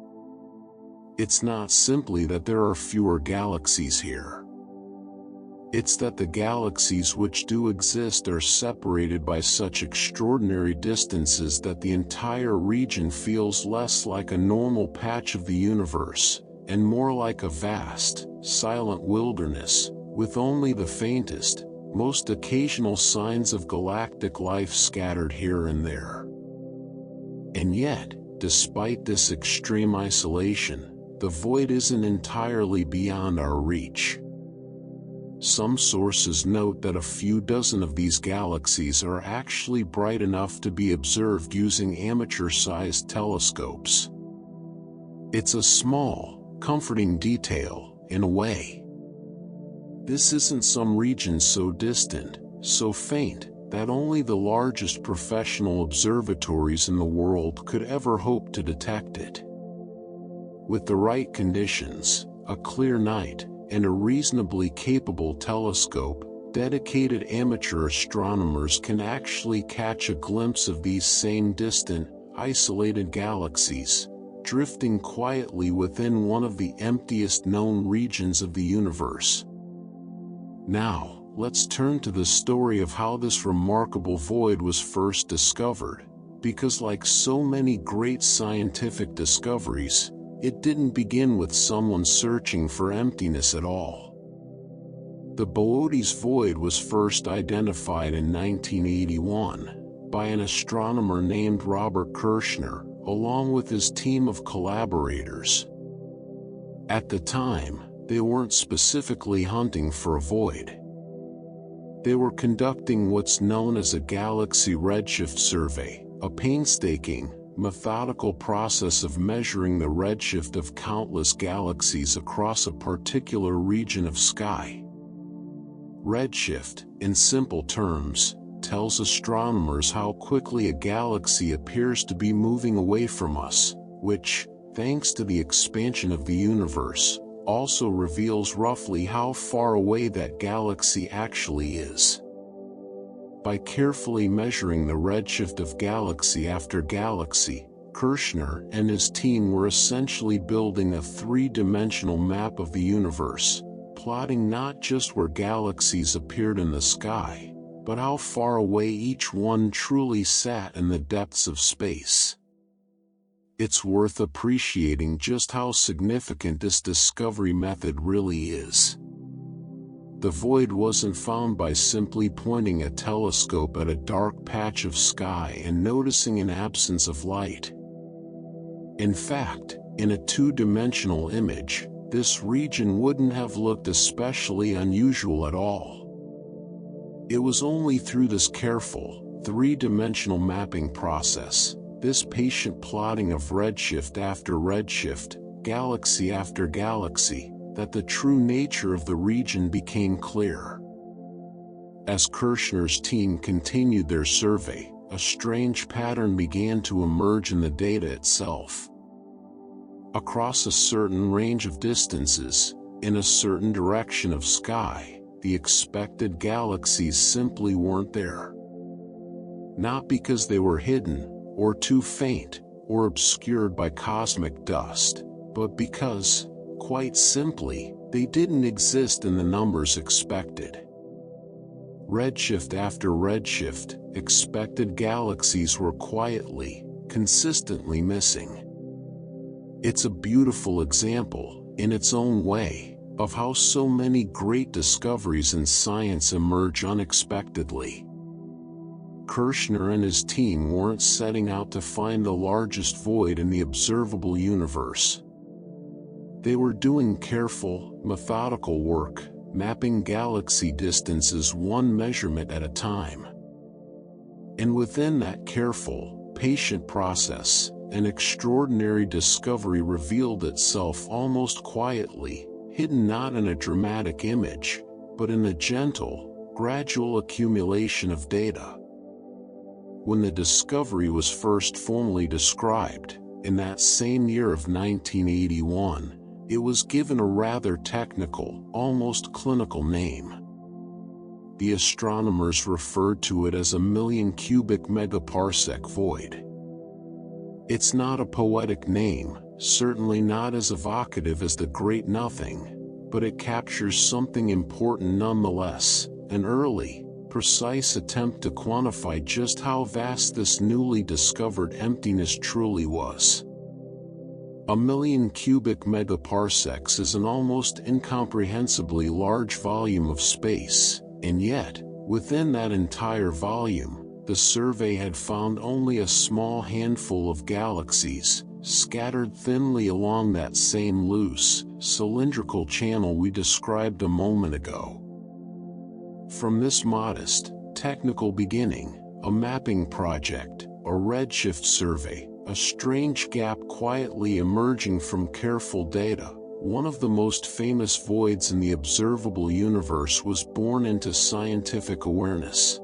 It's not simply that there are fewer galaxies here. It's that the galaxies which do exist are separated by such extraordinary distances that the entire region feels less like a normal patch of the universe, and more like a vast, silent wilderness, with only the faintest, most occasional signs of galactic life scattered here and there. And yet, despite this extreme isolation, the void isn't entirely beyond our reach. Some sources note that a few dozen of these galaxies are actually bright enough to be observed using amateur-sized telescopes. It's a small, comforting detail, in a way. This isn't some region so distant, so faint, that only the largest professional observatories in the world could ever hope to detect it. With the right conditions, a clear night, and a reasonably capable telescope, dedicated amateur astronomers can actually catch a glimpse of these same distant, isolated galaxies, drifting quietly within one of the emptiest known regions of the universe. Now, let's turn to the story of how this remarkable void was first discovered, because like so many great scientific discoveries, it didn't begin with someone searching for emptiness at all. The Boötes Void was first identified in 1981 by an astronomer named Robert Kirshner, along with his team of collaborators. At the time, they weren't specifically hunting for a void. They were conducting what's known as a galaxy redshift survey, a painstaking, methodical process of measuring the redshift of countless galaxies across a particular region of sky. Redshift, in simple terms, tells astronomers how quickly a galaxy appears to be moving away from us, which, thanks to the expansion of the universe, also reveals roughly how far away that galaxy actually is. By carefully measuring the redshift of galaxy after galaxy, Kirshner and his team were essentially building a three-dimensional map of the universe, plotting not just where galaxies appeared in the sky, but how far away each one truly sat in the depths of space. It's worth appreciating just how significant this discovery method really is. The void wasn't found by simply pointing a telescope at a dark patch of sky and noticing an absence of light. In fact, in a two-dimensional image, this region wouldn't have looked especially unusual at all. It was only through this careful, three-dimensional mapping process, this patient plotting of redshift after redshift, galaxy after galaxy, that the true nature of the region became clear. As Kirshner's team continued their survey, a strange pattern began to emerge in the data itself. Across a certain range of distances, in a certain direction of sky, the expected galaxies simply weren't there. Not because they were hidden, or too faint, or obscured by cosmic dust, but because, quite simply, they didn't exist in the numbers expected. Redshift after redshift, expected galaxies were quietly, consistently missing. It's a beautiful example, in its own way, of how so many great discoveries in science emerge unexpectedly. Kirshner and his team weren't setting out to find the largest void in the observable universe. They were doing careful, methodical work, mapping galaxy distances one measurement at a time. And within that careful, patient process, an extraordinary discovery revealed itself almost quietly, hidden not in a dramatic image, but in a gentle, gradual accumulation of data. When the discovery was first formally described, in that same year of 1981, it was given a rather technical, almost clinical name. The astronomers referred to it as a 1,000,000 cubic megaparsec void. It's not a poetic name, certainly not as evocative as the Great Nothing, but it captures something important nonetheless, an early, precise attempt to quantify just how vast this newly discovered emptiness truly was. 1,000,000 cubic megaparsecs is an almost incomprehensibly large volume of space, and yet, within that entire volume, the survey had found only a small handful of galaxies, scattered thinly along that same loose, cylindrical channel we described a moment ago. From this modest, technical beginning, a mapping project, a redshift survey, a strange gap quietly emerging from careful data, one of the most famous voids in the observable universe was born into scientific awareness.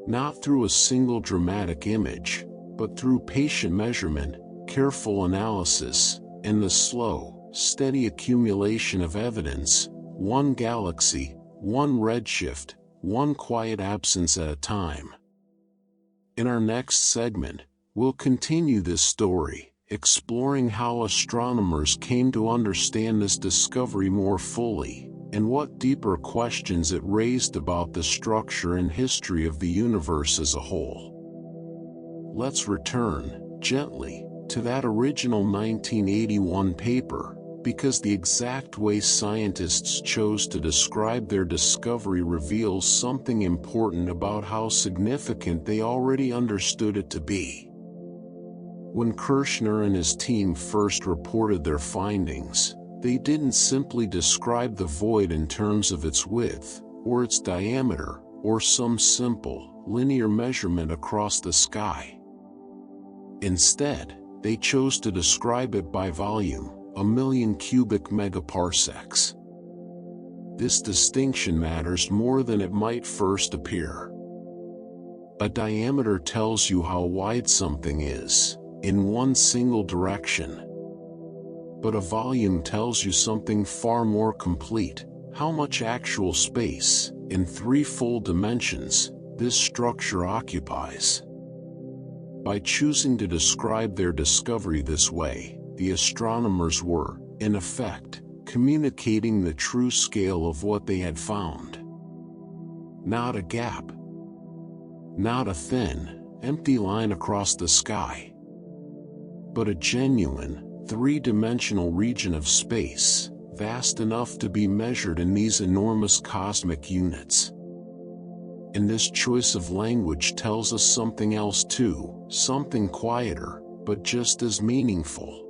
Not through a single dramatic image, but through patient measurement, careful analysis, and the slow, steady accumulation of evidence, one galaxy, one redshift, one quiet absence at a time. In our next segment, we'll continue this story, exploring how astronomers came to understand this discovery more fully, and what deeper questions it raised about the structure and history of the universe as a whole. Let's return, gently, to that original 1981 paper, because the exact way scientists chose to describe their discovery reveals something important about how significant they already understood it to be. When Kirshner and his team first reported their findings, they didn't simply describe the void in terms of its width, or its diameter, or some simple, linear measurement across the sky. Instead, they chose to describe it by volume, 1,000,000 cubic megaparsecs. This distinction matters more than it might first appear. A diameter tells you how wide something is, in one single direction. But a volume tells you something far more complete, how much actual space, in 3 full dimensions, this structure occupies. By choosing to describe their discovery this way, the astronomers were, in effect, communicating the true scale of what they had found. Not a gap. Not a thin, empty line across the sky. But a genuine, 3-dimensional region of space, vast enough to be measured in these enormous cosmic units. And this choice of language tells us something else too, something quieter, but just as meaningful.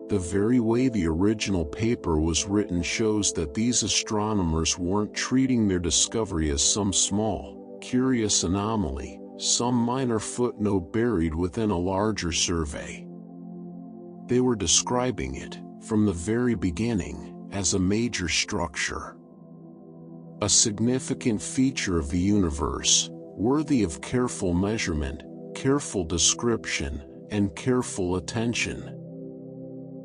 The very way the original paper was written shows that these astronomers weren't treating their discovery as some small, curious anomaly, some minor footnote buried within a larger survey. They were describing it, from the very beginning, as a major structure. A significant feature of the universe, worthy of careful measurement, careful description, and careful attention.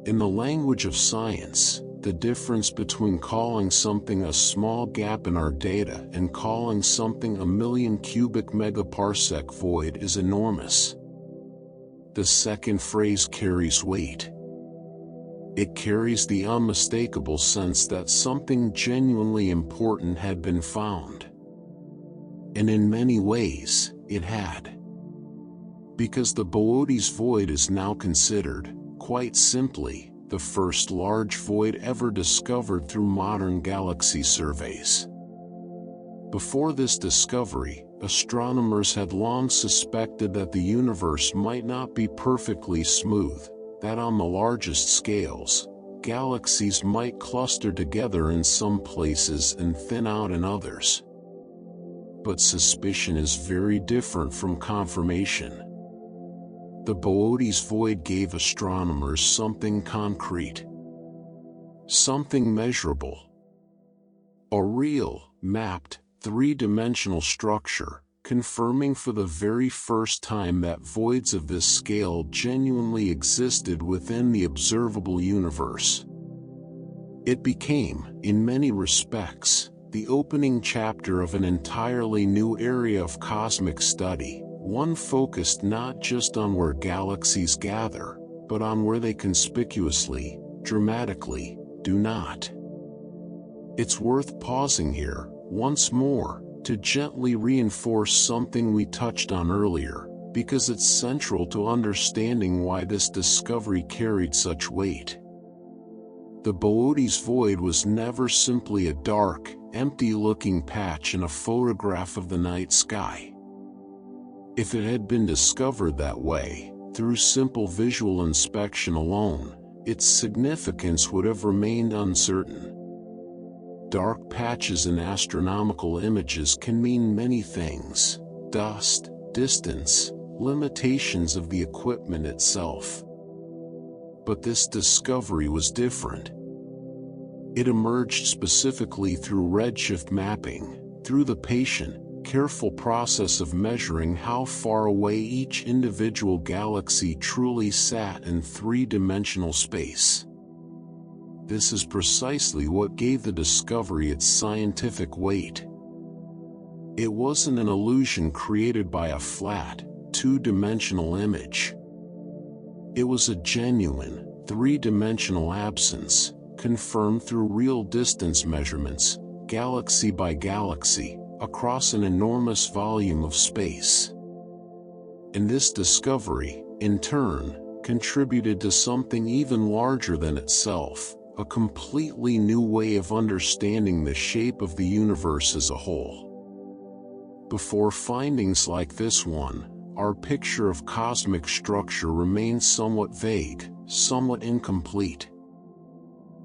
In the language of science, the difference between calling something a small gap in our data and calling something 1,000,000 cubic megaparsec void is enormous. The second phrase carries weight. It carries the unmistakable sense that something genuinely important had been found. And in many ways, it had. Because the Boötes Void is now considered, quite simply, the first large void ever discovered through modern galaxy surveys. Before this discovery, astronomers had long suspected that the universe might not be perfectly smooth, that on the largest scales, galaxies might cluster together in some places and thin out in others. But suspicion is very different from confirmation. The Boötes Void gave astronomers something concrete. Something measurable. A real, mapped, 3-dimensional structure, confirming for the very first time that voids of this scale genuinely existed within the observable universe. It became, in many respects, the opening chapter of an entirely new area of cosmic study, one focused not just on where galaxies gather, but on where they conspicuously, dramatically, do not. It's worth pausing here, once more, to gently reinforce something we touched on earlier, because it's central to understanding why this discovery carried such weight. The Boötes Void was never simply a dark, empty-looking patch in a photograph of the night sky. If it had been discovered that way, through simple visual inspection alone, its significance would have remained uncertain. Dark patches in astronomical images can mean many things: dust, distance, limitations of the equipment itself. But this discovery was different. It emerged specifically through redshift mapping, through the patient, careful process of measuring how far away each individual galaxy truly sat in three-dimensional space. This is precisely what gave the discovery its scientific weight. It wasn't an illusion created by a flat, two-dimensional image. It was a genuine, three-dimensional absence, confirmed through real distance measurements, galaxy by galaxy, across an enormous volume of space. And this discovery, in turn, contributed to something even larger than itself, a completely new way of understanding the shape of the universe as a whole. Before findings like this one, our picture of cosmic structure remains somewhat vague, somewhat incomplete.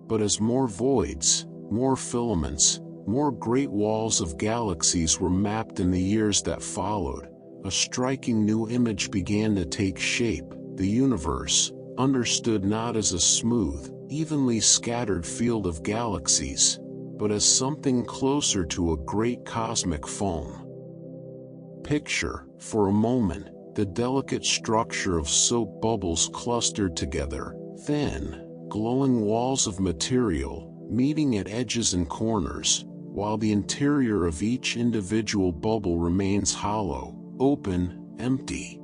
But as more voids, more filaments, more great walls of galaxies were mapped in the years that followed, a striking new image began to take shape: the universe, understood not as a smooth, evenly scattered field of galaxies, but as something closer to a great cosmic foam. Picture, for a moment, the delicate structure of soap bubbles clustered together, thin, glowing walls of material, meeting at edges and corners, while the interior of each individual bubble remains hollow, open, empty.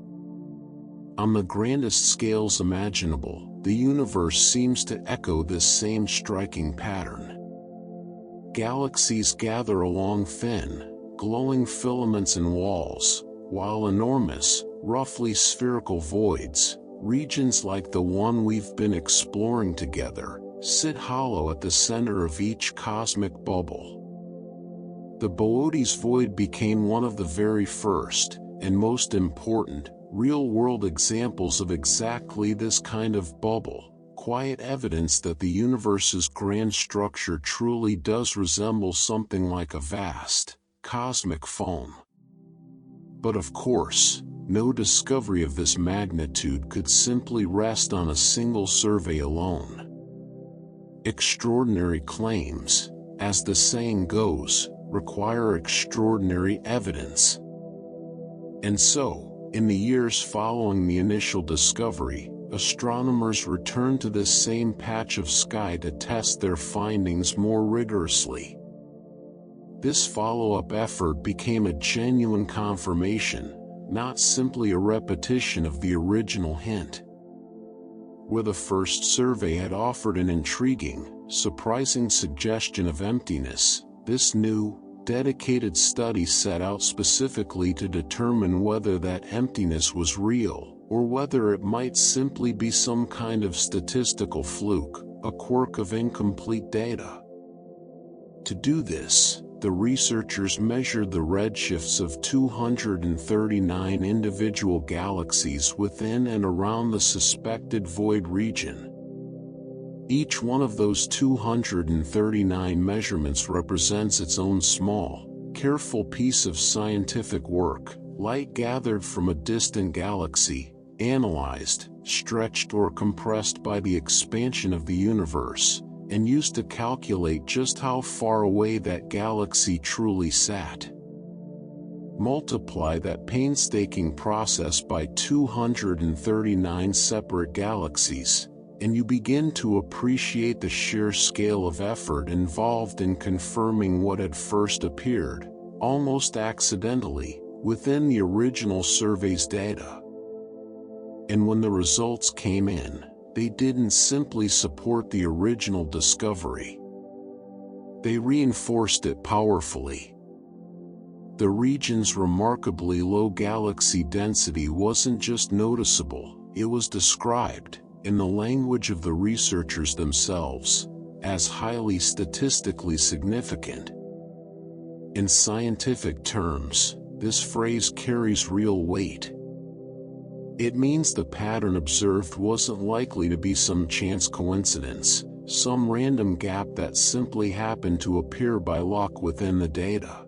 On the grandest scales imaginable, the universe seems to echo this same striking pattern. Galaxies gather along thin, glowing filaments and walls, while enormous, roughly spherical voids, regions like the one we've been exploring together, sit hollow at the center of each cosmic bubble. The Boötes Void became one of the very first, and most important, real-world examples of exactly this kind of bubble, quiet evidence that the universe's grand structure truly does resemble something like a vast, cosmic foam. But of course, no discovery of this magnitude could simply rest on a single survey alone. Extraordinary claims, as the saying goes, require extraordinary evidence. And so, in the years following the initial discovery, astronomers returned to this same patch of sky to test their findings more rigorously. This follow-up effort became a genuine confirmation, not simply a repetition of the original hint. Where the first survey had offered an intriguing, surprising suggestion of emptiness, this new, dedicated study set out specifically to determine whether that emptiness was real, or whether it might simply be some kind of statistical fluke, a quirk of incomplete data. To do this, the researchers measured the redshifts of 239 individual galaxies within and around the suspected void region. Each one of those 239 measurements represents its own small, careful piece of scientific work, light gathered from a distant galaxy, analyzed, stretched or compressed by the expansion of the universe, and used to calculate just how far away that galaxy truly sat. Multiply that painstaking process by 239 separate galaxies, and you begin to appreciate the sheer scale of effort involved in confirming what had first appeared, almost accidentally, within the original survey's data. And when the results came in, they didn't simply support the original discovery. They reinforced it powerfully. The region's remarkably low galaxy density wasn't just noticeable, it was described, in the language of the researchers themselves, as highly statistically significant. In scientific terms, this phrase carries real weight. It means the pattern observed wasn't likely to be some chance coincidence, some random gap that simply happened to appear by luck within the data.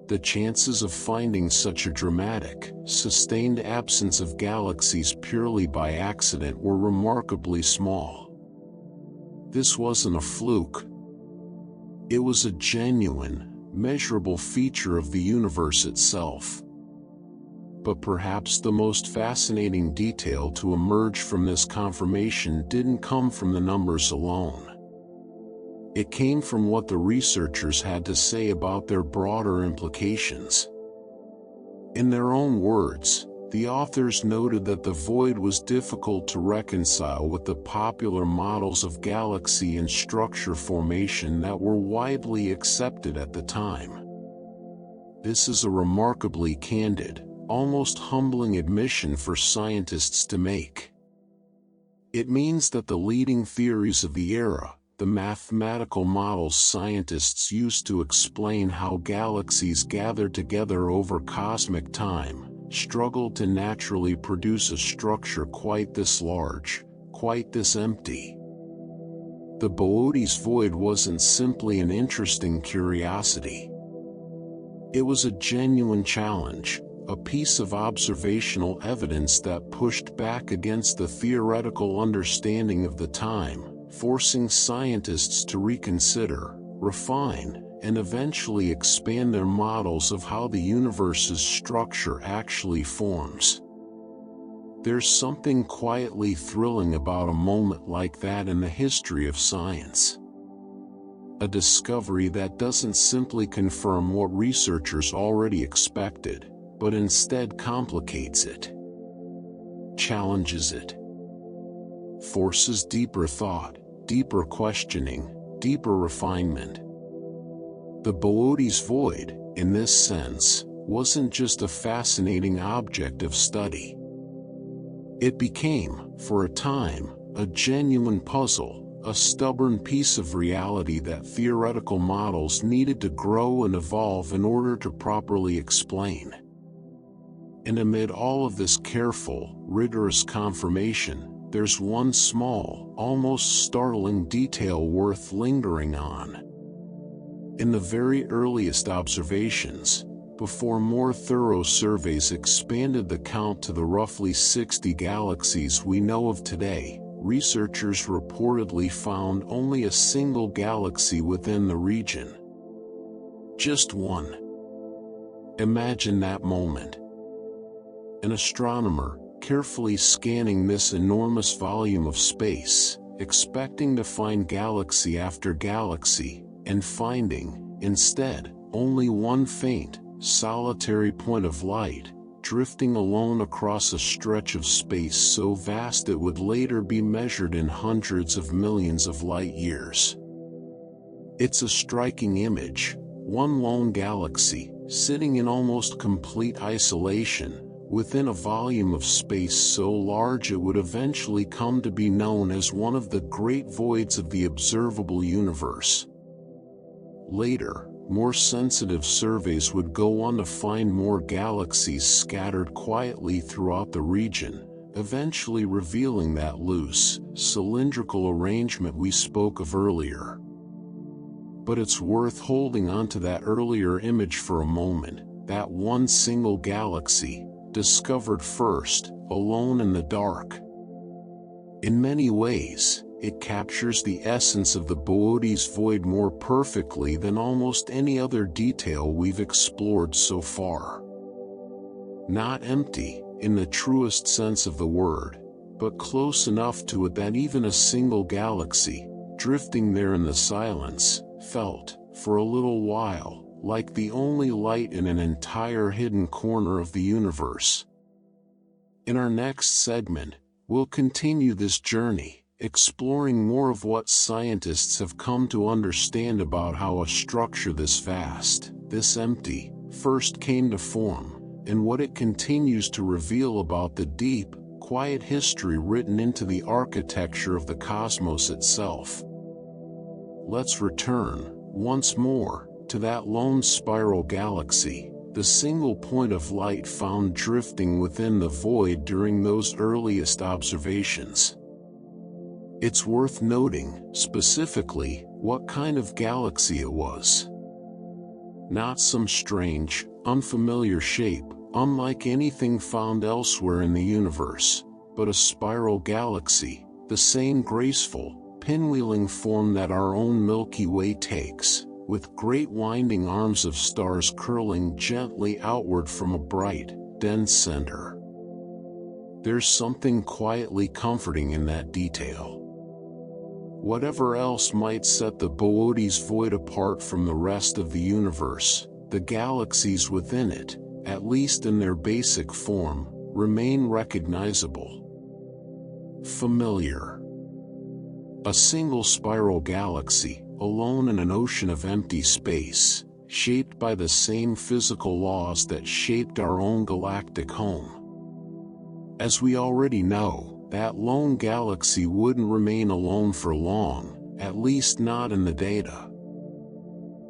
the chances of finding such a dramatic, sustained absence of galaxies purely by accident were remarkably small. This wasn't a fluke. It was a genuine, measurable feature of the universe itself. But perhaps the most fascinating detail to emerge from this confirmation didn't come from the numbers alone. It came from what the researchers had to say about their broader implications. In their own words, the authors noted that the void was difficult to reconcile with the popular models of galaxy and structure formation that were widely accepted at the time. This is a remarkably candid, almost humbling admission for scientists to make. It means that the leading theories of the era, the mathematical models scientists used to explain how galaxies gather together over cosmic time, struggled to naturally produce a structure quite this large, quite this empty. The Boötes Void wasn't simply an interesting curiosity. It was a genuine challenge, a piece of observational evidence that pushed back against the theoretical understanding of the time, forcing scientists to reconsider, refine, and eventually expand their models of how the universe's structure actually forms. There's something quietly thrilling about a moment like that in the history of science. A discovery that doesn't simply confirm what researchers already expected, but instead complicates it, challenges it, forces deeper thought, deeper questioning, deeper refinement. The Boötes Void, in this sense, wasn't just a fascinating object of study. It became, for a time, a genuine puzzle, a stubborn piece of reality that theoretical models needed to grow and evolve in order to properly explain. And amid all of this careful, rigorous confirmation, there's one small, almost startling detail worth lingering on. In the very earliest observations, before more thorough surveys expanded the count to the roughly 60 galaxies we know of today, researchers reportedly found only a single galaxy within the region. Just one. Imagine that moment. An astronomer, carefully scanning this enormous volume of space, expecting to find galaxy after galaxy, and finding, instead, only one faint, solitary point of light, drifting alone across a stretch of space so vast it would later be measured in hundreds of millions of light years. It's a striking image, one lone galaxy, sitting in almost complete isolation, within a volume of space so large it would eventually come to be known as one of the great voids of the observable universe. Later, more sensitive surveys would go on to find more galaxies scattered quietly throughout the region, eventually revealing that loose, cylindrical arrangement we spoke of earlier. But it's worth holding on to that earlier image for a moment, that one single galaxy, discovered first, alone in the dark. In many ways, it captures the essence of the Boötes Void more perfectly than almost any other detail we've explored so far. Not empty, in the truest sense of the word, but close enough to it that even a single galaxy, drifting there in the silence, felt, for a little while, like the only light in an entire hidden corner of the universe. In our next segment, we'll continue this journey, exploring more of what scientists have come to understand about how a structure this vast, this empty, first came to form, and what it continues to reveal about the deep, quiet history written into the architecture of the cosmos itself. Let's return, once more, to that lone spiral galaxy, the single point of light found drifting within the void during those earliest observations. It's worth noting, specifically, what kind of galaxy it was. Not some strange, unfamiliar shape, unlike anything found elsewhere in the universe, but a spiral galaxy, the same graceful, pinwheeling form that our own Milky Way takes, with great winding arms of stars curling gently outward from a bright, dense center. There's something quietly comforting in that detail. Whatever else might set the Boötes Void apart from the rest of the universe, the galaxies within it, at least in their basic form, remain recognizable. Familiar. A single spiral galaxy, alone in an ocean of empty space, shaped by the same physical laws that shaped our own galactic home. As we already know, that lone galaxy wouldn't remain alone for long, at least not in the data.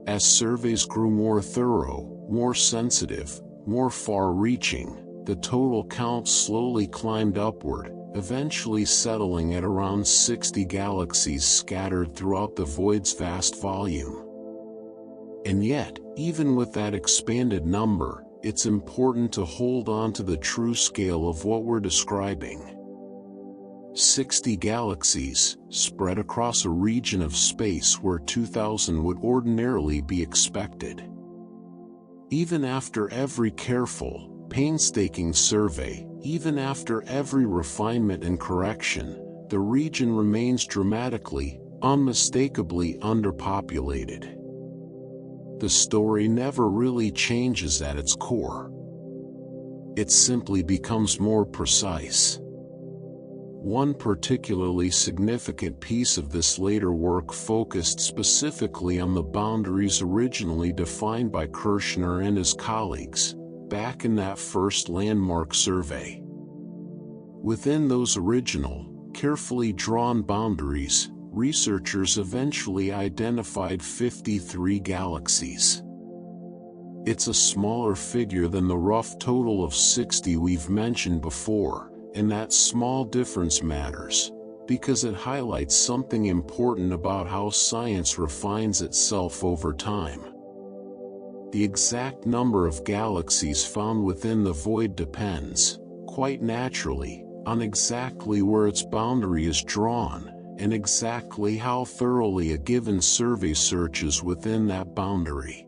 As surveys grew more thorough, more sensitive, more far-reaching, the total count slowly climbed upward, eventually settling at around 60 galaxies scattered throughout the void's vast volume. And yet, even with that expanded number, it's important to hold on to the true scale of what we're describing. 60 galaxies, spread across a region of space where 2,000 would ordinarily be expected. Even after every careful, painstaking survey, even after every refinement and correction, the region remains dramatically, unmistakably underpopulated. The story never really changes at its core. It simply becomes more precise. One particularly significant piece of this later work focused specifically on the boundaries originally defined by Kirshner and his colleagues, back in that first landmark survey. Within those original, carefully drawn boundaries, researchers eventually identified 53 galaxies. It's a smaller figure than the rough total of 60 we've mentioned before, and that small difference matters, because it highlights something important about how science refines itself over time. The exact number of galaxies found within the void depends, quite naturally, on exactly where its boundary is drawn, and exactly how thoroughly a given survey searches within that boundary.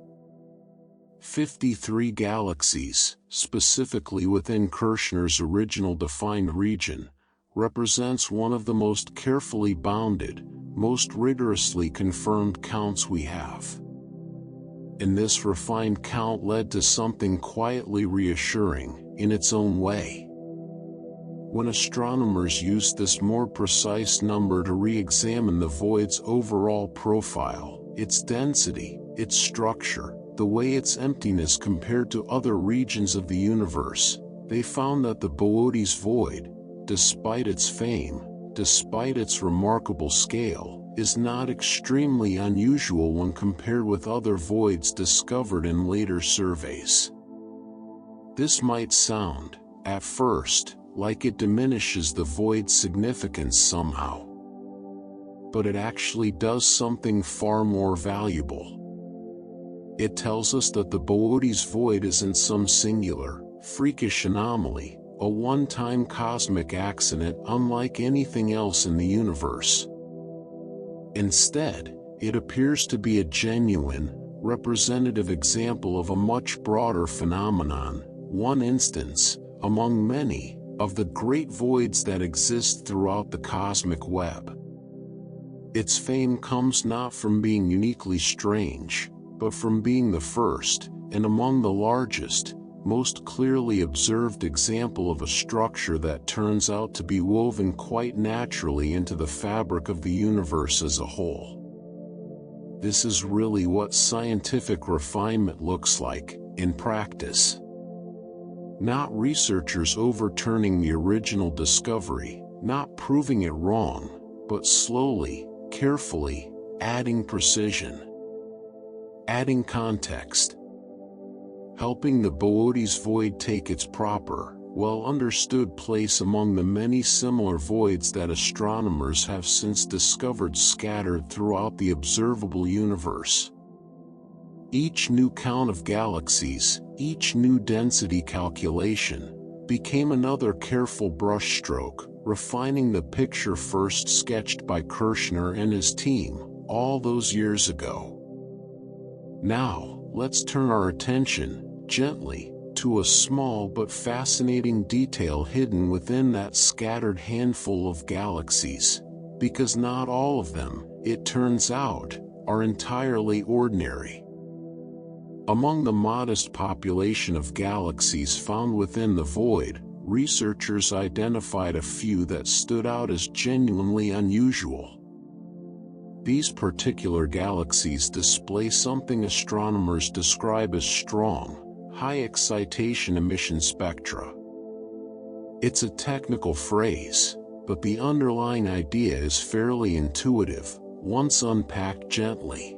53 galaxies, specifically within Kirshner's original defined region, represents one of the most carefully bounded, most rigorously confirmed counts we have. And this refined count led to something quietly reassuring, in its own way. When astronomers used this more precise number to re-examine the void's overall profile, its density, its structure, the way its emptiness compared to other regions of the universe, they found that the Boötes Void, despite its fame, despite its remarkable scale, is not extremely unusual when compared with other voids discovered in later surveys. This might sound, at first, like it diminishes the void's significance somehow. But it actually does something far more valuable. It tells us that the Boötes Void isn't some singular, freakish anomaly, a one-time cosmic accident unlike anything else in the universe. Instead, it appears to be a genuine, representative example of a much broader phenomenon, one instance, among many, of the great voids that exist throughout the cosmic web. Its fame comes not from being uniquely strange, but from being the first, and among the largest, most clearly observed example of a structure that turns out to be woven quite naturally into the fabric of the universe as a whole. This is really what scientific refinement looks like, in practice. Not researchers overturning the original discovery, not proving it wrong, but slowly, carefully, adding precision, adding context, helping the Boötes Void take its proper, well-understood place among the many similar voids that astronomers have since discovered scattered throughout the observable universe. Each new count of galaxies, each new density calculation, became another careful brushstroke, refining the picture first sketched by Kirshner and his team, all those years ago. Now, let's turn our attention, gently, to a small but fascinating detail hidden within that scattered handful of galaxies, because not all of them, it turns out, are entirely ordinary. Among the modest population of galaxies found within the void, researchers identified a few that stood out as genuinely unusual. These particular galaxies display something astronomers describe as strong, high-excitation emission spectra. It's a technical phrase, but the underlying idea is fairly intuitive, once unpacked gently.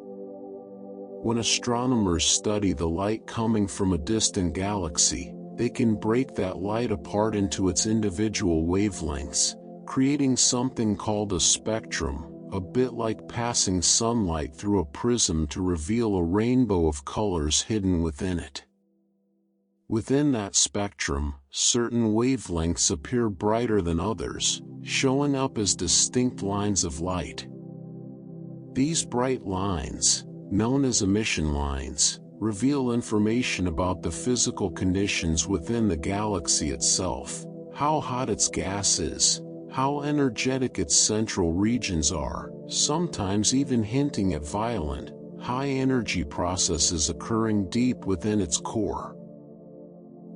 When astronomers study the light coming from a distant galaxy, they can break that light apart into its individual wavelengths, creating something called a spectrum, a bit like passing sunlight through a prism to reveal a rainbow of colors hidden within it. Within that spectrum, certain wavelengths appear brighter than others, showing up as distinct lines of light. These bright lines, known as emission lines, reveal information about the physical conditions within the galaxy itself, how hot its gas is, how energetic its central regions are, sometimes even hinting at violent, high-energy processes occurring deep within its core.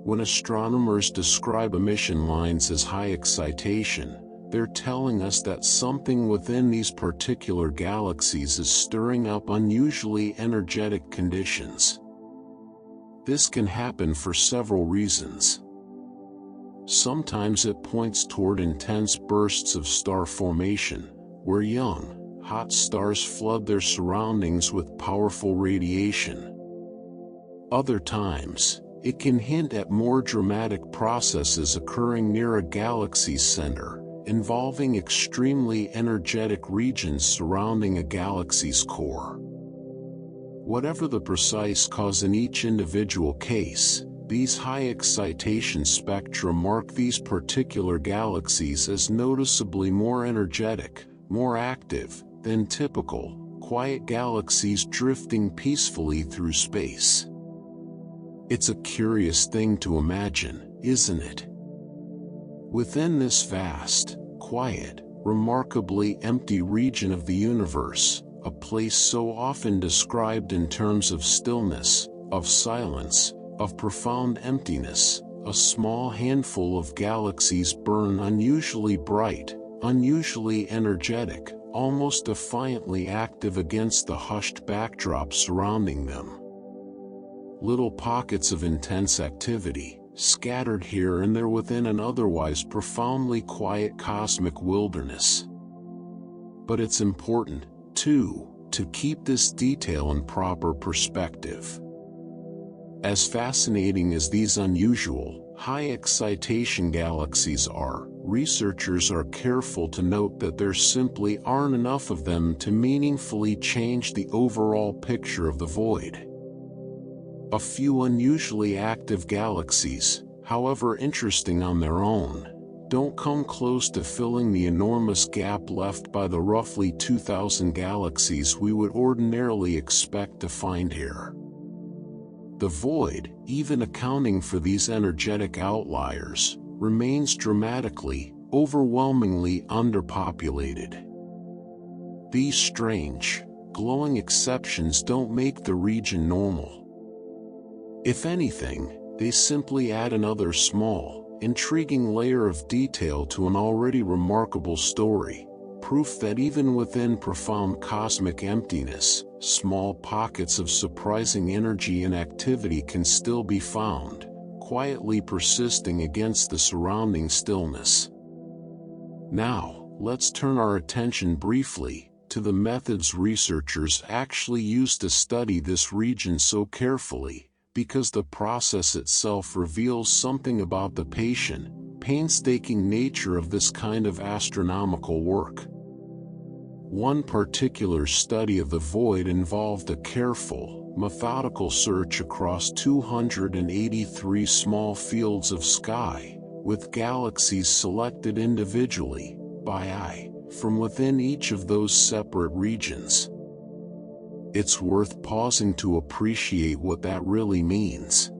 When astronomers describe emission lines as high excitation, they're telling us that something within these particular galaxies is stirring up unusually energetic conditions. This can happen for several reasons. Sometimes it points toward intense bursts of star formation, where young, hot stars flood their surroundings with powerful radiation. Other times, it can hint at more dramatic processes occurring near a galaxy's center, involving extremely energetic regions surrounding a galaxy's core. Whatever the precise cause in each individual case, these high-excitation spectra mark these particular galaxies as noticeably more energetic, more active, than typical, quiet galaxies drifting peacefully through space. It's a curious thing to imagine, isn't it? Within this vast, quiet, remarkably empty region of the universe, a place so often described in terms of stillness, of silence, of profound emptiness, a small handful of galaxies burn unusually bright, unusually energetic, almost defiantly active against the hushed backdrop surrounding them. Little pockets of intense activity, scattered here and there within an otherwise profoundly quiet cosmic wilderness. But it's important, too, to keep this detail in proper perspective. As fascinating as these unusual, high-excitation galaxies are, researchers are careful to note that there simply aren't enough of them to meaningfully change the overall picture of the void. A few unusually active galaxies, however interesting on their own, don't come close to filling the enormous gap left by the roughly 2,000 galaxies we would ordinarily expect to find here. The void, even accounting for these energetic outliers, remains dramatically, overwhelmingly underpopulated. These strange, glowing exceptions don't make the region normal. If anything, they simply add another small, intriguing layer of detail to an already remarkable story, proof that even within profound cosmic emptiness, small pockets of surprising energy and activity can still be found, quietly persisting against the surrounding stillness. Now, let's turn our attention briefly to the methods researchers actually used to study this region so carefully, because the process itself reveals something about the patient, painstaking nature of this kind of astronomical work. One particular study of the void involved a careful, methodical search across 283 small fields of sky, with galaxies selected individually, by eye, from within each of those separate regions. It's worth pausing to appreciate what that really means.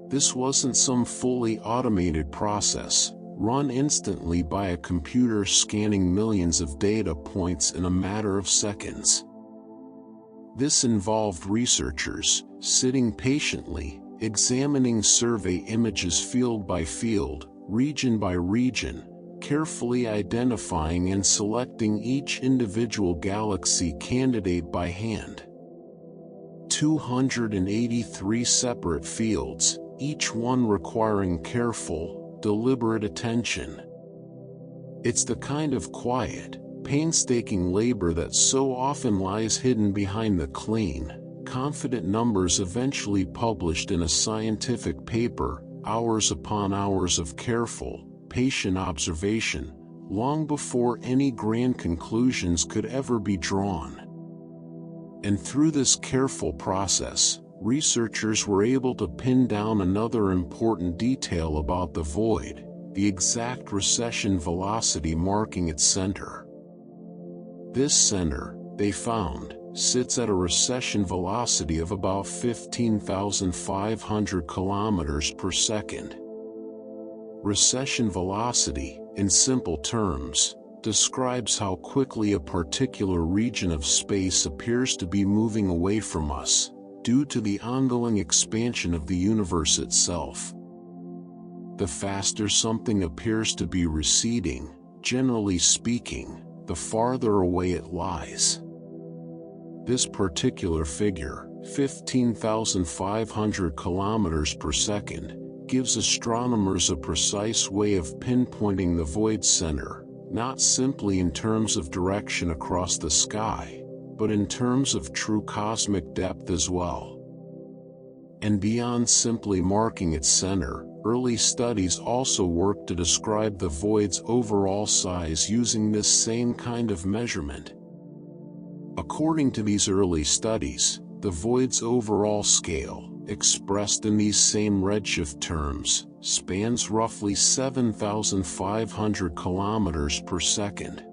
This wasn't some fully automated process, run instantly by a computer scanning millions of data points in a matter of seconds. This involved researchers, sitting patiently, examining survey images field by field, region by region, carefully identifying and selecting each individual galaxy candidate by hand. 283 separate fields, each one requiring careful, deliberate attention. It's the kind of quiet, painstaking labor that so often lies hidden behind the clean, confident numbers eventually published in a scientific paper, hours upon hours of careful, patient observation, long before any grand conclusions could ever be drawn. And through this careful process, researchers were able to pin down another important detail about the void, the exact recession velocity marking its center. This center, they found, sits at a recession velocity of about 15,500 kilometers per second. Recession velocity, in simple terms, describes how quickly a particular region of space appears to be moving away from us, due to the ongoing expansion of the universe itself. The faster something appears to be receding, generally speaking, the farther away it lies. This particular figure, 15,500 kilometers per second, gives astronomers a precise way of pinpointing the void center, not simply in terms of direction across the sky, but in terms of true cosmic depth as well. And beyond simply marking its center, early studies also worked to describe the void's overall size using this same kind of measurement. According to these early studies, the void's overall scale, expressed in these same redshift terms, spans roughly 7,500 kilometers per second.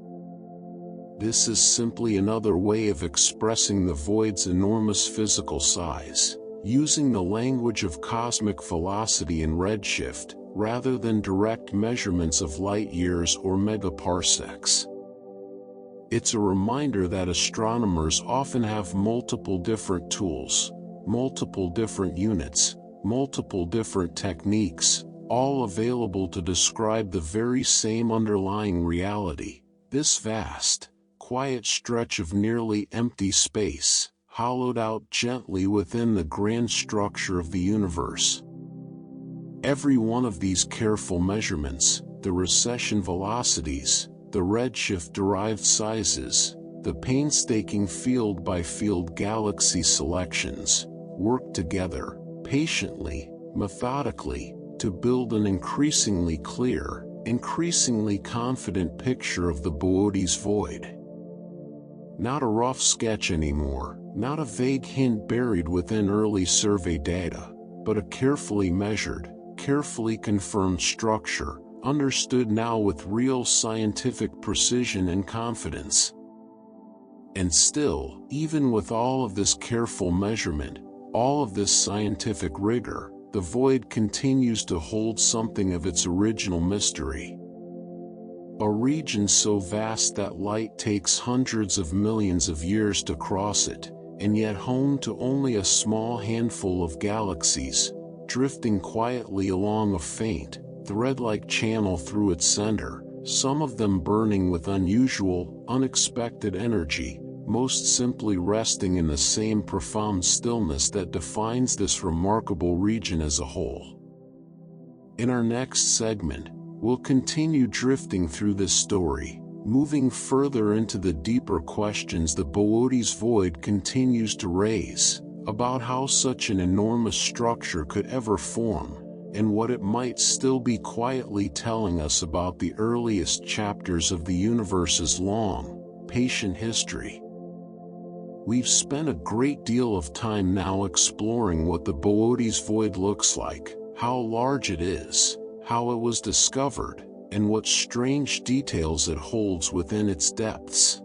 This is simply another way of expressing the void's enormous physical size, using the language of cosmic velocity and redshift, rather than direct measurements of light years or megaparsecs. It's a reminder that astronomers often have multiple different tools, multiple different units, multiple different techniques, all available to describe the very same underlying reality, this vast, quiet stretch of nearly empty space, hollowed out gently within the grand structure of the universe. Every one of these careful measurements, the recession velocities, the redshift-derived sizes, the painstaking field-by-field galaxy selections, work together, patiently, methodically, to build an increasingly clear, increasingly confident picture of the Boötes Void. Not a rough sketch anymore, not a vague hint buried within early survey data, but a carefully measured, carefully confirmed structure, understood now with real scientific precision and confidence. And still, even with all of this careful measurement, all of this scientific rigor, the void continues to hold something of its original mystery. A region so vast that light takes hundreds of millions of years to cross it, and yet home to only a small handful of galaxies, drifting quietly along a faint, thread-like channel through its center, some of them burning with unusual, unexpected energy, most simply resting in the same profound stillness that defines this remarkable region as a whole. In our next segment, we'll continue drifting through this story, moving further into the deeper questions the Boötes Void continues to raise, about how such an enormous structure could ever form, and what it might still be quietly telling us about the earliest chapters of the universe's long, patient history. We've spent a great deal of time now exploring what the Boötes Void looks like, how large it is, how it was discovered, and what strange details it holds within its depths.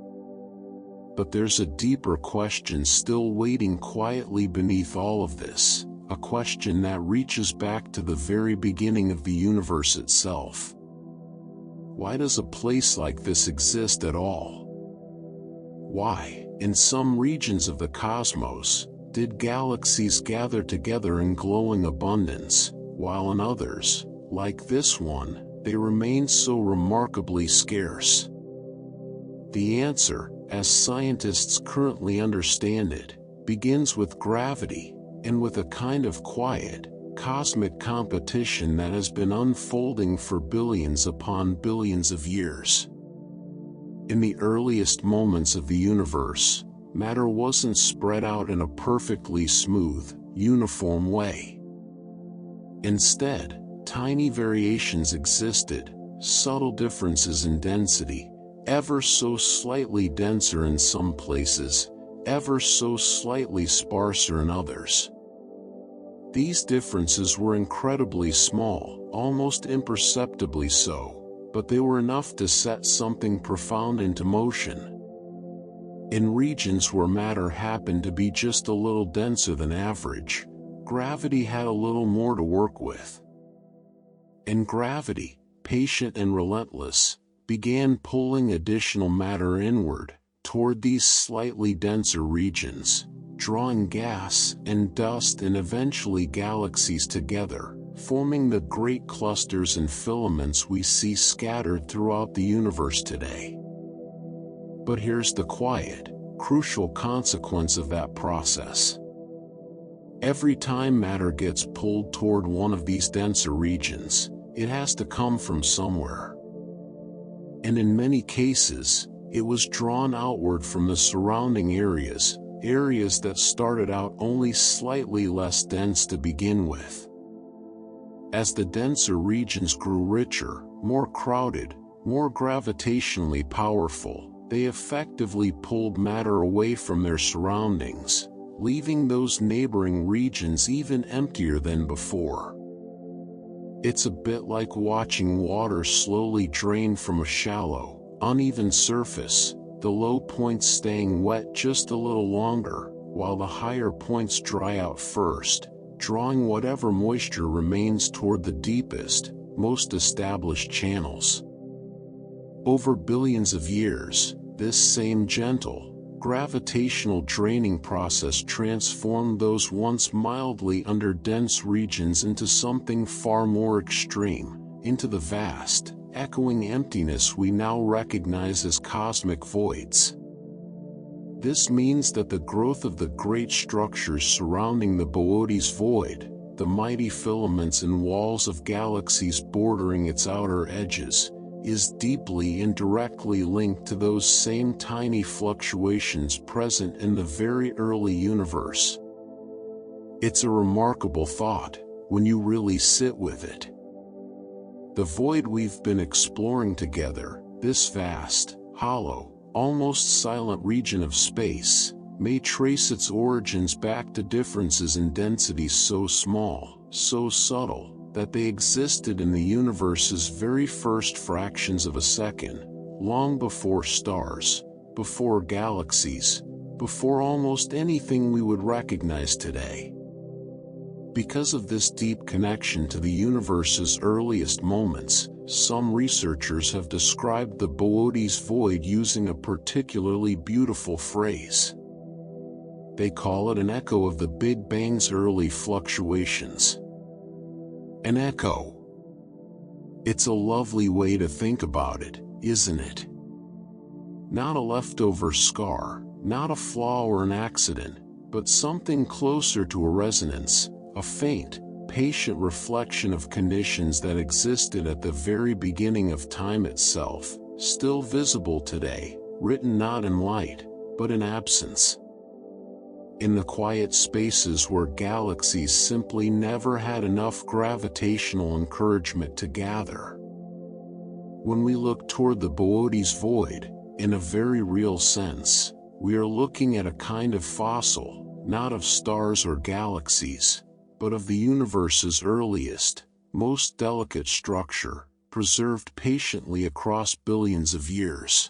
But there's a deeper question still waiting quietly beneath all of this, a question that reaches back to the very beginning of the universe itself. Why does a place like this exist at all? Why, in some regions of the cosmos, did galaxies gather together in glowing abundance, while in others, like this one, they remain so remarkably scarce? The answer, as scientists currently understand it, begins with gravity, and with a kind of quiet, cosmic competition that has been unfolding for billions upon billions of years. In the earliest moments of the universe, matter wasn't spread out in a perfectly smooth, uniform way. Instead, tiny variations existed, subtle differences in density, ever so slightly denser in some places, ever so slightly sparser in others. These differences were incredibly small, almost imperceptibly so, but they were enough to set something profound into motion. In regions where matter happened to be just a little denser than average, gravity had a little more to work with. And gravity, patient and relentless, began pulling additional matter inward, toward these slightly denser regions, drawing gas and dust and eventually galaxies together, forming the great clusters and filaments we see scattered throughout the universe today. But here's the quiet, crucial consequence of that process. Every time matter gets pulled toward one of these denser regions, it has to come from somewhere. And in many cases, it was drawn outward from the surrounding areas that started out only slightly less dense to begin with. As the denser regions grew richer, more crowded, more gravitationally powerful, they effectively pulled matter away from their surroundings, leaving those neighboring regions even emptier than before. It's a bit like watching water slowly drain from a shallow, uneven surface, the low points staying wet just a little longer, while the higher points dry out first, drawing whatever moisture remains toward the deepest, most established channels. Over billions of years, this same gentle, gravitational draining process transformed those once mildly under-dense regions into something far more extreme, into the vast, echoing emptiness we now recognize as cosmic voids. This means that the growth of the great structures surrounding the Boötes Void, the mighty filaments and walls of galaxies bordering its outer edges, is deeply and directly linked to those same tiny fluctuations present in the very early universe. It's a remarkable thought, when you really sit with it. The void we've been exploring together, this vast, hollow, almost silent region of space, may trace its origins back to differences in density so small, so subtle, that they existed in the universe's very first fractions of a second, long before stars, before galaxies, before almost anything we would recognize today. Because of this deep connection to the universe's earliest moments, some researchers have described the Boötes Void using a particularly beautiful phrase. They call it an echo of the Big Bang's early fluctuations. An echo. It's a lovely way to think about it, isn't it? Not a leftover scar, not a flaw or an accident, but something closer to a resonance, a faint, patient reflection of conditions that existed at the very beginning of time itself, still visible today, written not in light, but in absence. In the quiet spaces where galaxies simply never had enough gravitational encouragement to gather. When we look toward the Boötes Void, In a very real sense, we are looking at a kind of fossil, not of stars or galaxies, but of the universe's earliest, most delicate structure, preserved patiently across billions of years.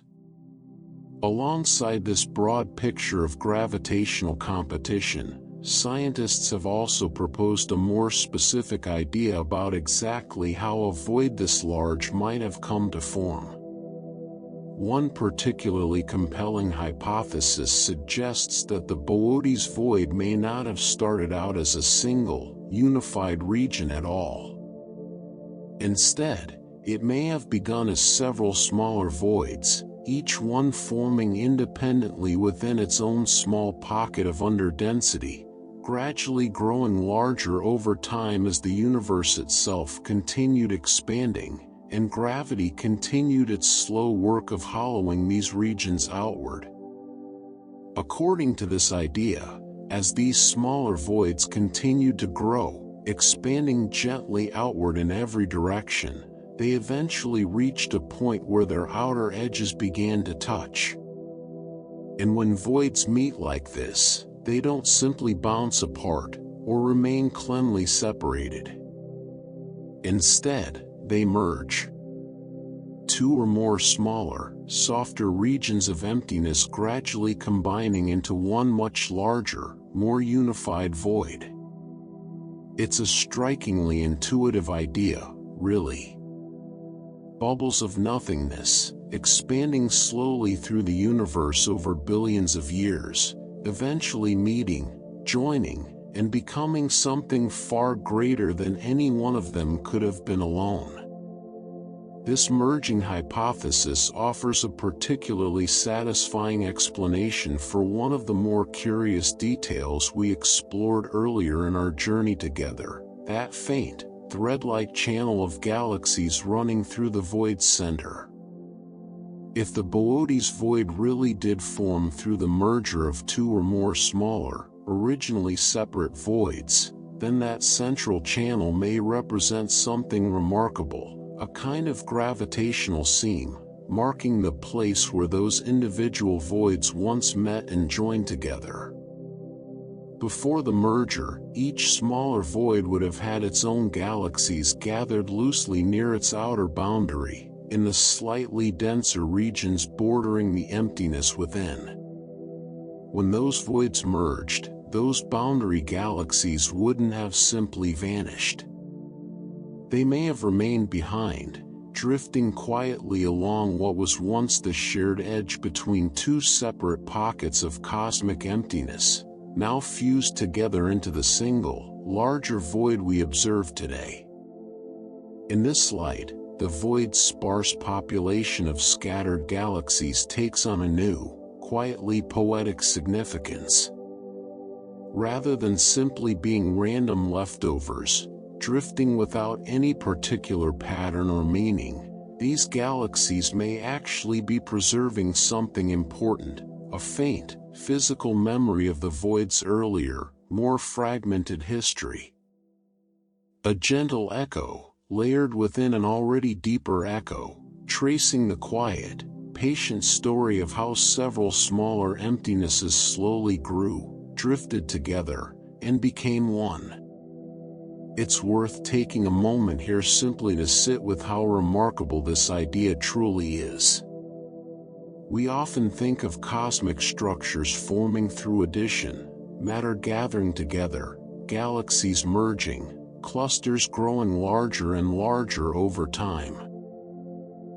Alongside this broad picture of gravitational competition, scientists have also proposed a more specific idea about exactly how a void this large might have come to form. One particularly compelling hypothesis suggests that the Boötes Void may not have started out as a single, unified region at all. Instead, it may have begun as several smaller voids, each one forming independently within its own small pocket of underdensity, gradually growing larger over time as the universe itself continued expanding, and gravity continued its slow work of hollowing these regions outward. According to this idea, as these smaller voids continued to grow, expanding gently outward in every direction, they eventually reached a point where their outer edges began to touch. And when voids meet like this, they don't simply bounce apart, or remain cleanly separated. Instead, they merge. Two or more smaller, softer regions of emptiness gradually combining into one much larger, more unified void. It's a strikingly intuitive idea, really. Bubbles of nothingness, expanding slowly through the universe over billions of years, eventually meeting, joining, and becoming something far greater than any one of them could have been alone. This merging hypothesis offers a particularly satisfying explanation for one of the more curious details we explored earlier in our journey together, that faint, thread-like channel of galaxies running through the void's center. If the Boötes Void really did form through the merger of two or more smaller, originally separate voids, then that central channel may represent something remarkable, a kind of gravitational seam, marking the place where those individual voids once met and joined together. Before the merger, each smaller void would have had its own galaxies gathered loosely near its outer boundary, in the slightly denser regions bordering the emptiness within. When those voids merged, those boundary galaxies wouldn't have simply vanished. They may have remained behind, drifting quietly along what was once the shared edge between two separate pockets of cosmic emptiness, now fused together into the single, larger void we observe today. In this light, the void's sparse population of scattered galaxies takes on a new, quietly poetic significance. Rather than simply being random leftovers, drifting without any particular pattern or meaning, these galaxies may actually be preserving something important, a faint, physical memory of the void's earlier, more fragmented history. A gentle echo, layered within an already deeper echo, tracing the quiet, patient story of how several smaller emptinesses slowly grew, drifted together, and became one. It's worth taking a moment here simply to sit with how remarkable this idea truly is. We often think of cosmic structures forming through addition, matter gathering together, galaxies merging, clusters growing larger and larger over time.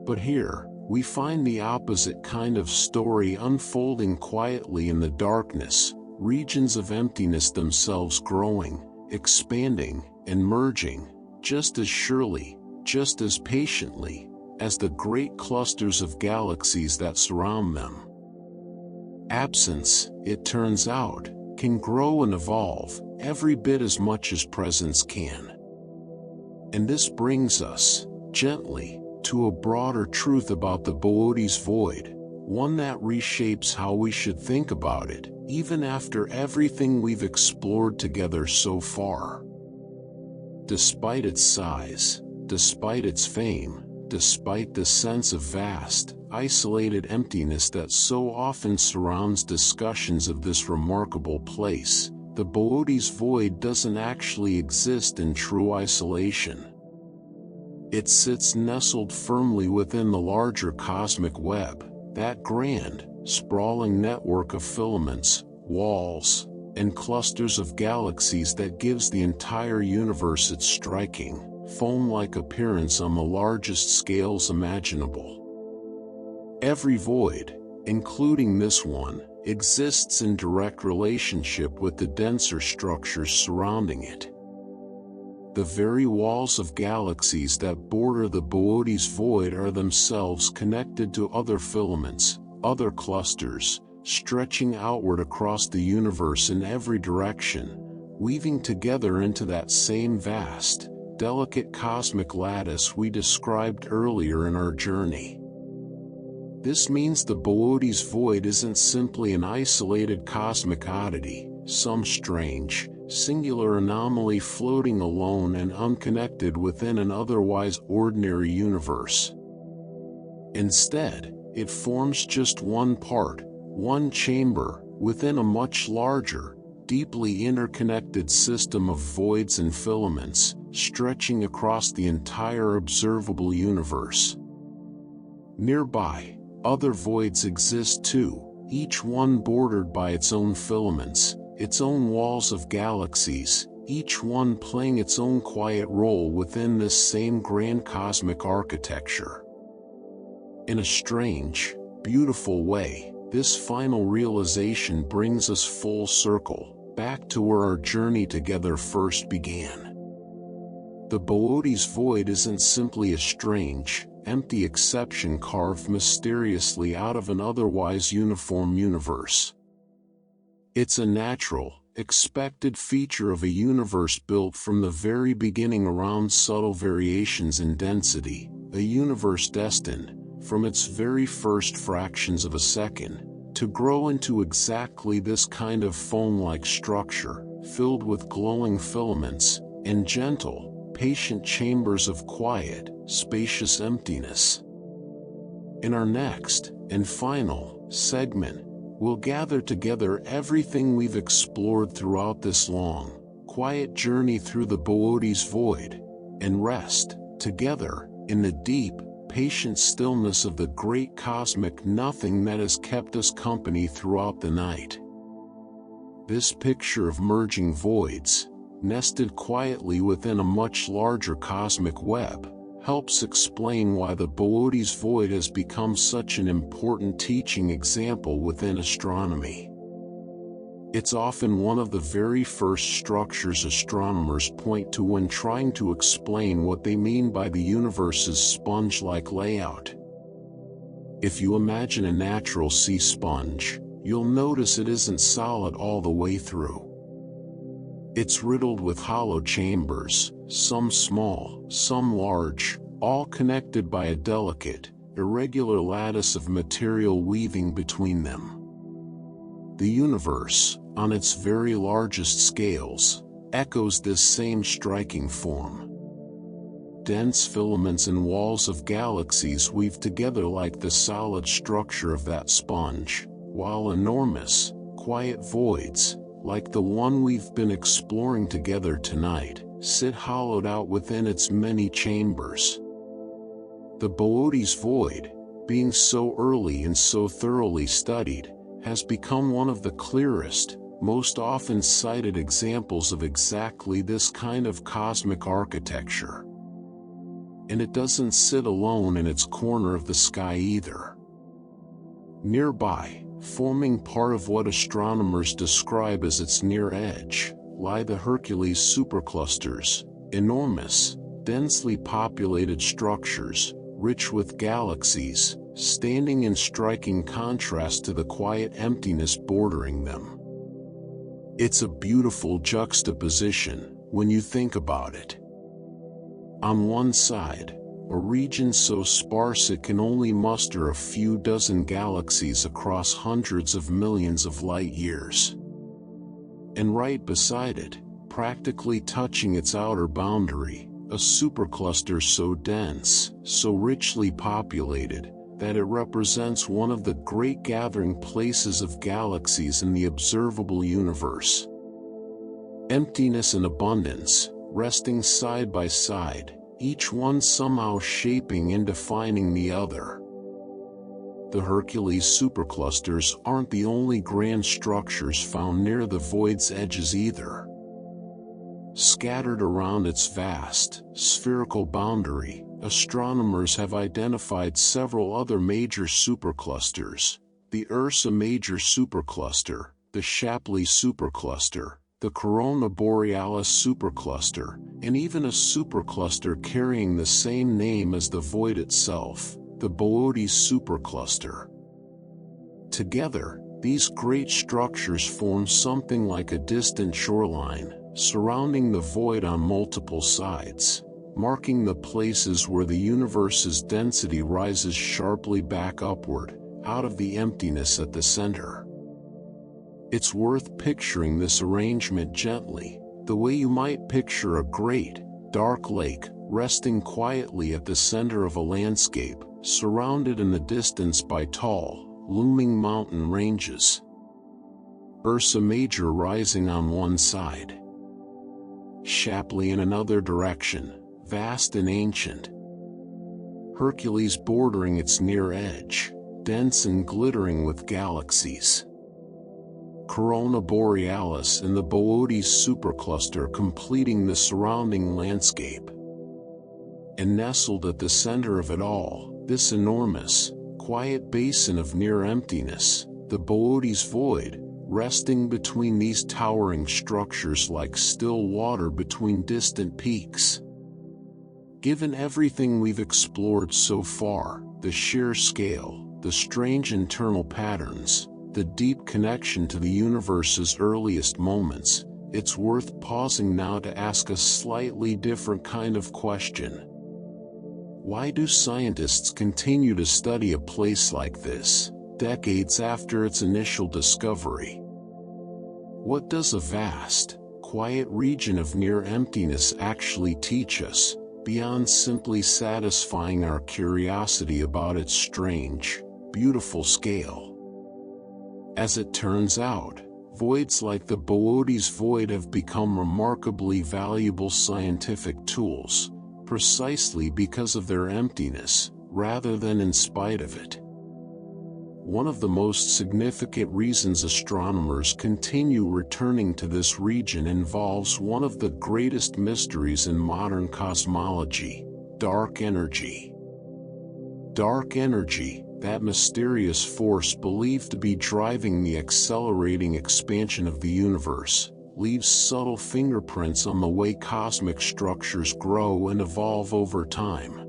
But here, we find the opposite kind of story unfolding quietly in the darkness, regions of emptiness themselves growing, expanding, and merging, just as surely, just as patiently, as the great clusters of galaxies that surround them. Absence, it turns out, can grow and evolve every bit as much as presence can. And this brings us, gently, to a broader truth about the Boötes Void, one that reshapes how we should think about it, even after everything we've explored together so far. Despite its size, despite its fame, despite the sense of vast, isolated emptiness that so often surrounds discussions of this remarkable place, the Boötes Void doesn't actually exist in true isolation. It sits nestled firmly within the larger cosmic web, that grand, sprawling network of filaments, walls, and clusters of galaxies that gives the entire universe its striking, foam-like appearance on the largest scales imaginable. Every void, including this one, exists in direct relationship with the denser structures surrounding it. The very walls of galaxies that border the Boötes Void are themselves connected to other filaments, other clusters, stretching outward across the universe in every direction, weaving together into that same vast, delicate cosmic lattice we described earlier in our journey. This means the Boötes Void isn't simply an isolated cosmic oddity, some strange, singular anomaly floating alone and unconnected within an otherwise ordinary universe. Instead, it forms just one part, one chamber, within a much larger, deeply interconnected system of voids and filaments, stretching across the entire observable universe. Nearby, other voids exist too, each one bordered by its own filaments, its own walls of galaxies, each one playing its own quiet role within this same grand cosmic architecture. In a strange, beautiful way, this final realization brings us full circle, back to where our journey together first began. The Boötes Void isn't simply a strange, empty exception carved mysteriously out of an otherwise uniform universe. It's a natural, expected feature of a universe built from the very beginning around subtle variations in density, a universe destined, from its very first fractions of a second, to grow into exactly this kind of foam-like structure, filled with glowing filaments, and gentle, patient chambers of quiet, spacious emptiness. In our next, and final, segment, we'll gather together everything we've explored throughout this long, quiet journey through the Boötes Void, and rest, together, in the deep, patient stillness of the great cosmic nothing that has kept us company throughout the night. This picture of merging voids, nested quietly within a much larger cosmic web, helps explain why the Boötes Void has become such an important teaching example within astronomy. It's often one of the very first structures astronomers point to when trying to explain what they mean by the universe's sponge-like layout. If you imagine a natural sea sponge, you'll notice it isn't solid all the way through. It's riddled with hollow chambers, some small, some large, all connected by a delicate, irregular lattice of material weaving between them. The universe, on its very largest scales, echoes this same striking form. Dense filaments and walls of galaxies weave together like the solid structure of that sponge, while enormous, quiet voids, like the one we've been exploring together tonight, sit hollowed out within its many chambers. The Boötes Void, being so early and so thoroughly studied, has become one of the clearest, most often cited examples of exactly this kind of cosmic architecture. And it doesn't sit alone in its corner of the sky either. Nearby, forming part of what astronomers describe as its near edge, lie the Hercules superclusters, enormous, densely populated structures, rich with galaxies, standing in striking contrast to the quiet emptiness bordering them. It's a beautiful juxtaposition, when you think about it. On one side, a region so sparse it can only muster a few dozen galaxies across hundreds of millions of light years. And right beside it, practically touching its outer boundary, a supercluster so dense, so richly populated, that it represents one of the great gathering places of galaxies in the observable universe. Emptiness and abundance, resting side by side, each one somehow shaping and defining the other. The Hercules superclusters aren't the only grand structures found near the void's edges either. Scattered around its vast, spherical boundary, astronomers have identified several other major superclusters: the Ursa Major supercluster, the Shapley supercluster, the Corona Borealis supercluster, and even a supercluster carrying the same name as the void itself, the Boötes supercluster. Together, these great structures form something like a distant shoreline, surrounding the void on multiple sides, marking the places where the universe's density rises sharply back upward, out of the emptiness at the center. It's worth picturing this arrangement gently, the way you might picture a great, dark lake, resting quietly at the center of a landscape, surrounded in the distance by tall, looming mountain ranges. Ursa Major rising on one side, Shapley in another direction, vast and ancient. Hercules bordering its near edge, dense and glittering with galaxies. Corona Borealis and the Boötes supercluster completing the surrounding landscape. And nestled at the center of it all, this enormous, quiet basin of near emptiness, the Boötes Void, resting between these towering structures like still water between distant peaks. Given everything we've explored so far, the sheer scale, the strange internal patterns, the deep connection to the universe's earliest moments, it's worth pausing now to ask a slightly different kind of question. Why do scientists continue to study a place like this, decades after its initial discovery? What does a vast, quiet region of near emptiness actually teach us, beyond simply satisfying our curiosity about its strange, beautiful scale? As it turns out, voids like the Boötes Void have become remarkably valuable scientific tools, precisely because of their emptiness, rather than in spite of it. One of the most significant reasons astronomers continue returning to this region involves one of the greatest mysteries in modern cosmology: dark energy. Dark energy, that mysterious force believed to be driving the accelerating expansion of the universe, leaves subtle fingerprints on the way cosmic structures grow and evolve over time.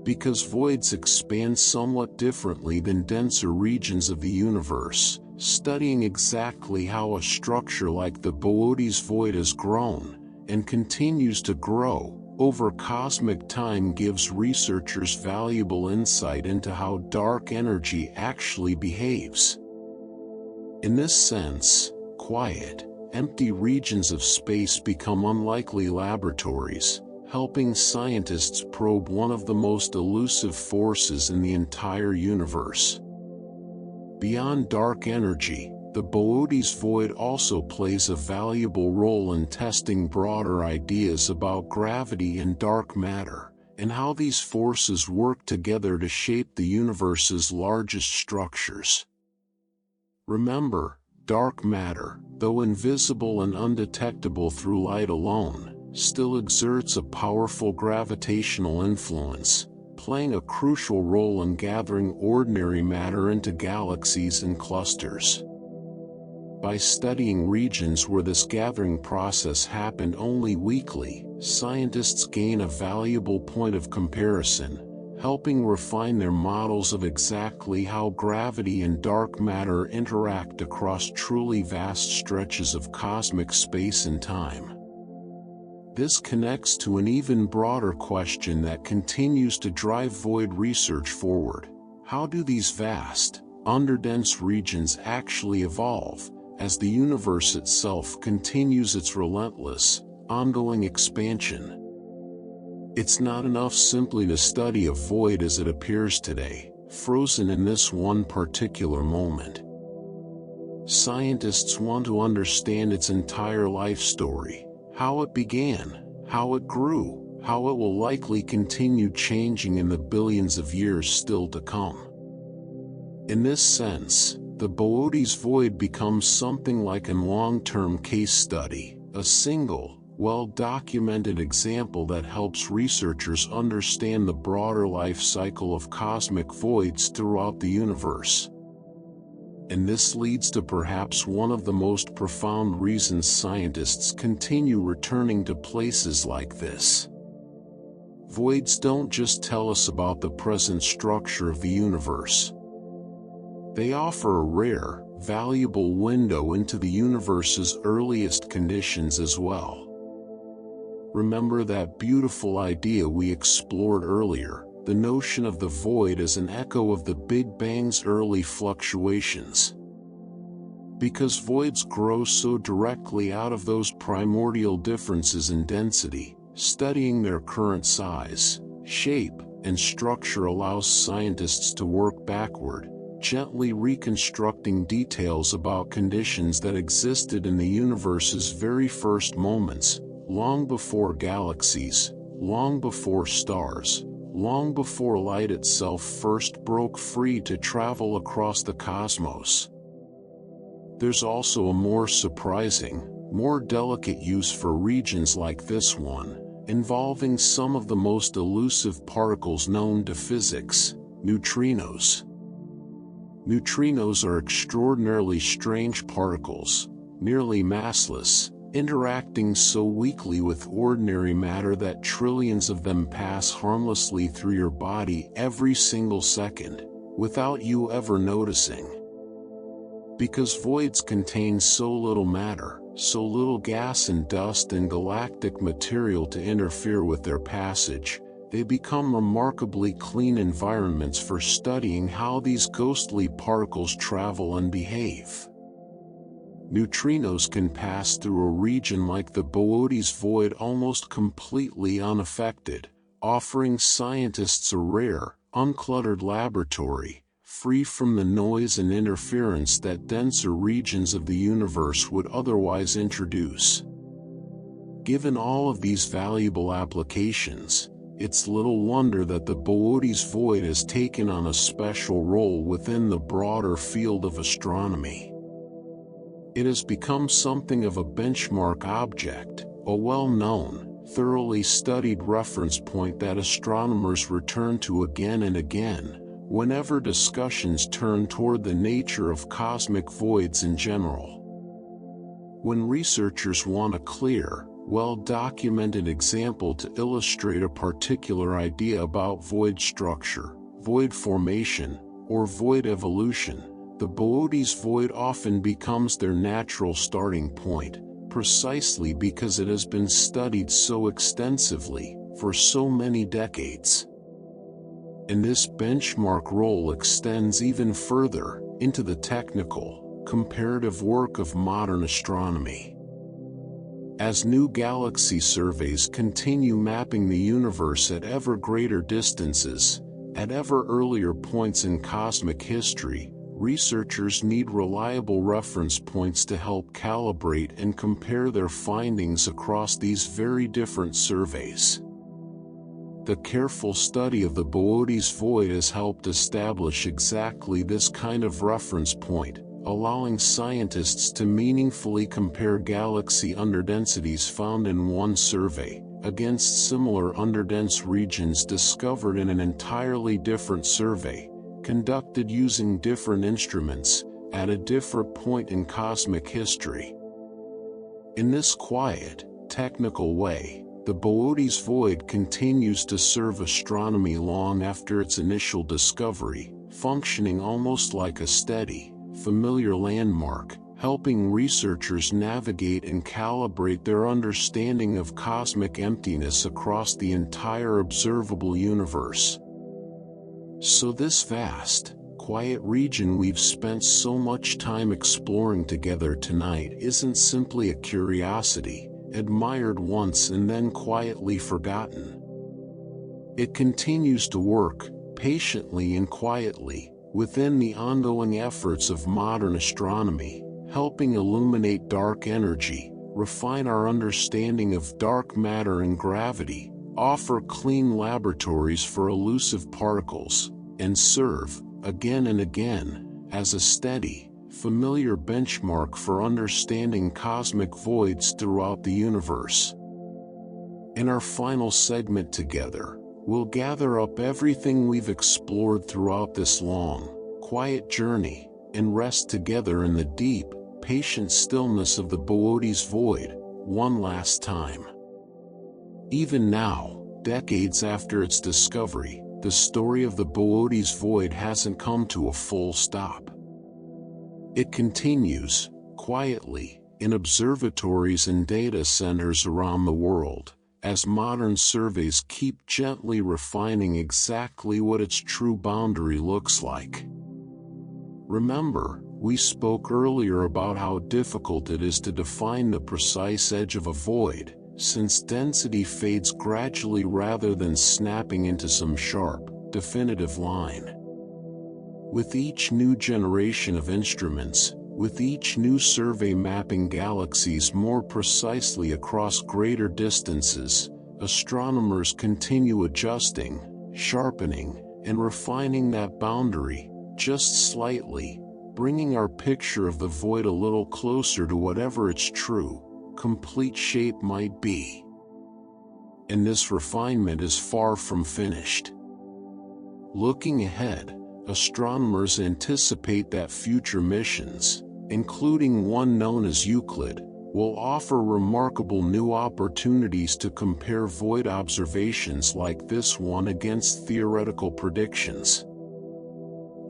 Because voids expand somewhat differently than denser regions of the universe, studying exactly how a structure like the Boötes Void has grown, and continues to grow, over cosmic time gives researchers valuable insight into how dark energy actually behaves. In this sense, quiet, empty regions of space become unlikely laboratories, helping scientists probe one of the most elusive forces in the entire universe. Beyond dark energy, the Boötes Void also plays a valuable role in testing broader ideas about gravity and dark matter, and how these forces work together to shape the universe's largest structures. Remember, dark matter, though invisible and undetectable through light alone, still exerts a powerful gravitational influence, playing a crucial role in gathering ordinary matter into galaxies and clusters. By studying regions where this gathering process happened only weakly, scientists gain a valuable point of comparison, helping refine their models of exactly how gravity and dark matter interact across truly vast stretches of cosmic space and time. This connects to an even broader question that continues to drive void research forward. How do these vast, underdense regions actually evolve, as the universe itself continues its relentless, ongoing expansion? It's not enough simply to study a void as it appears today, frozen in this one particular moment. Scientists want to understand its entire life story, how it began, how it grew, how it will likely continue changing in the billions of years still to come. In this sense, the Boötes Void becomes something like a long-term case study, a single, well-documented example that helps researchers understand the broader life cycle of cosmic voids throughout the universe. And this leads to perhaps one of the most profound reasons scientists continue returning to places like this. Voids don't just tell us about the present structure of the universe. They offer a rare, valuable window into the universe's earliest conditions as well. Remember that beautiful idea we explored earlier, the notion of the void as an echo of the Big Bang's early fluctuations. Because voids grow so directly out of those primordial differences in density, studying their current size, shape, and structure allows scientists to work backward, gently reconstructing details about conditions that existed in the universe's very first moments, long before galaxies, long before stars, long before light itself first broke free to travel across the cosmos. There's also a more surprising, more delicate use for regions like this one, involving some of the most elusive particles known to physics, neutrinos. Neutrinos are extraordinarily strange particles, nearly massless, interacting so weakly with ordinary matter that trillions of them pass harmlessly through your body every single second, without you ever noticing. Because voids contain so little matter, so little gas and dust and galactic material to interfere with their passage, they become remarkably clean environments for studying how these ghostly particles travel and behave. Neutrinos can pass through a region like the Boötes Void almost completely unaffected, offering scientists a rare, uncluttered laboratory, free from the noise and interference that denser regions of the universe would otherwise introduce. Given all of these valuable applications, it's little wonder that the Boötes Void has taken on a special role within the broader field of astronomy. It has become something of a benchmark object, a well-known, thoroughly studied reference point that astronomers return to again and again, whenever discussions turn toward the nature of cosmic voids in general. When researchers want a clear, well-documented example to illustrate a particular idea about void structure, void formation, or void evolution, the Boötes Void often becomes their natural starting point, precisely because it has been studied so extensively, for so many decades. And this benchmark role extends even further, into the technical, comparative work of modern astronomy. As new galaxy surveys continue mapping the universe at ever greater distances, at ever earlier points in cosmic history, researchers need reliable reference points to help calibrate and compare their findings across these very different surveys. The careful study of the Boötes Void has helped establish exactly this kind of reference point, allowing scientists to meaningfully compare galaxy underdensities found in one survey against similar underdense regions discovered in an entirely different survey, conducted using different instruments, at a different point in cosmic history. In this quiet, technical way, the Boötes Void continues to serve astronomy long after its initial discovery, functioning almost like a steady, familiar landmark, helping researchers navigate and calibrate their understanding of cosmic emptiness across the entire observable universe. So this vast, quiet region we've spent so much time exploring together tonight isn't simply a curiosity, admired once and then quietly forgotten. It continues to work, patiently and quietly, within the ongoing efforts of modern astronomy, helping illuminate dark energy, refine our understanding of dark matter and gravity, offer clean laboratories for elusive particles, and serve, again and again, as a steady, familiar benchmark for understanding cosmic voids throughout the universe. In our final segment together, we'll gather up everything we've explored throughout this long, quiet journey, and rest together in the deep, patient stillness of the Boötes Void, one last time. Even now, decades after its discovery, the story of the Boötes Void hasn't come to a full stop. It continues, quietly, in observatories and data centers around the world, as modern surveys keep gently refining exactly what its true boundary looks like. Remember, we spoke earlier about how difficult it is to define the precise edge of a void, since density fades gradually rather than snapping into some sharp, definitive line. With each new generation of instruments, with each new survey mapping galaxies more precisely across greater distances, astronomers continue adjusting, sharpening, and refining that boundary, just slightly, bringing our picture of the void a little closer to whatever its true, complete shape might be. And this refinement is far from finished. Looking ahead, astronomers anticipate that future missions, including one known as Euclid, will offer remarkable new opportunities to compare void observations like this one against theoretical predictions.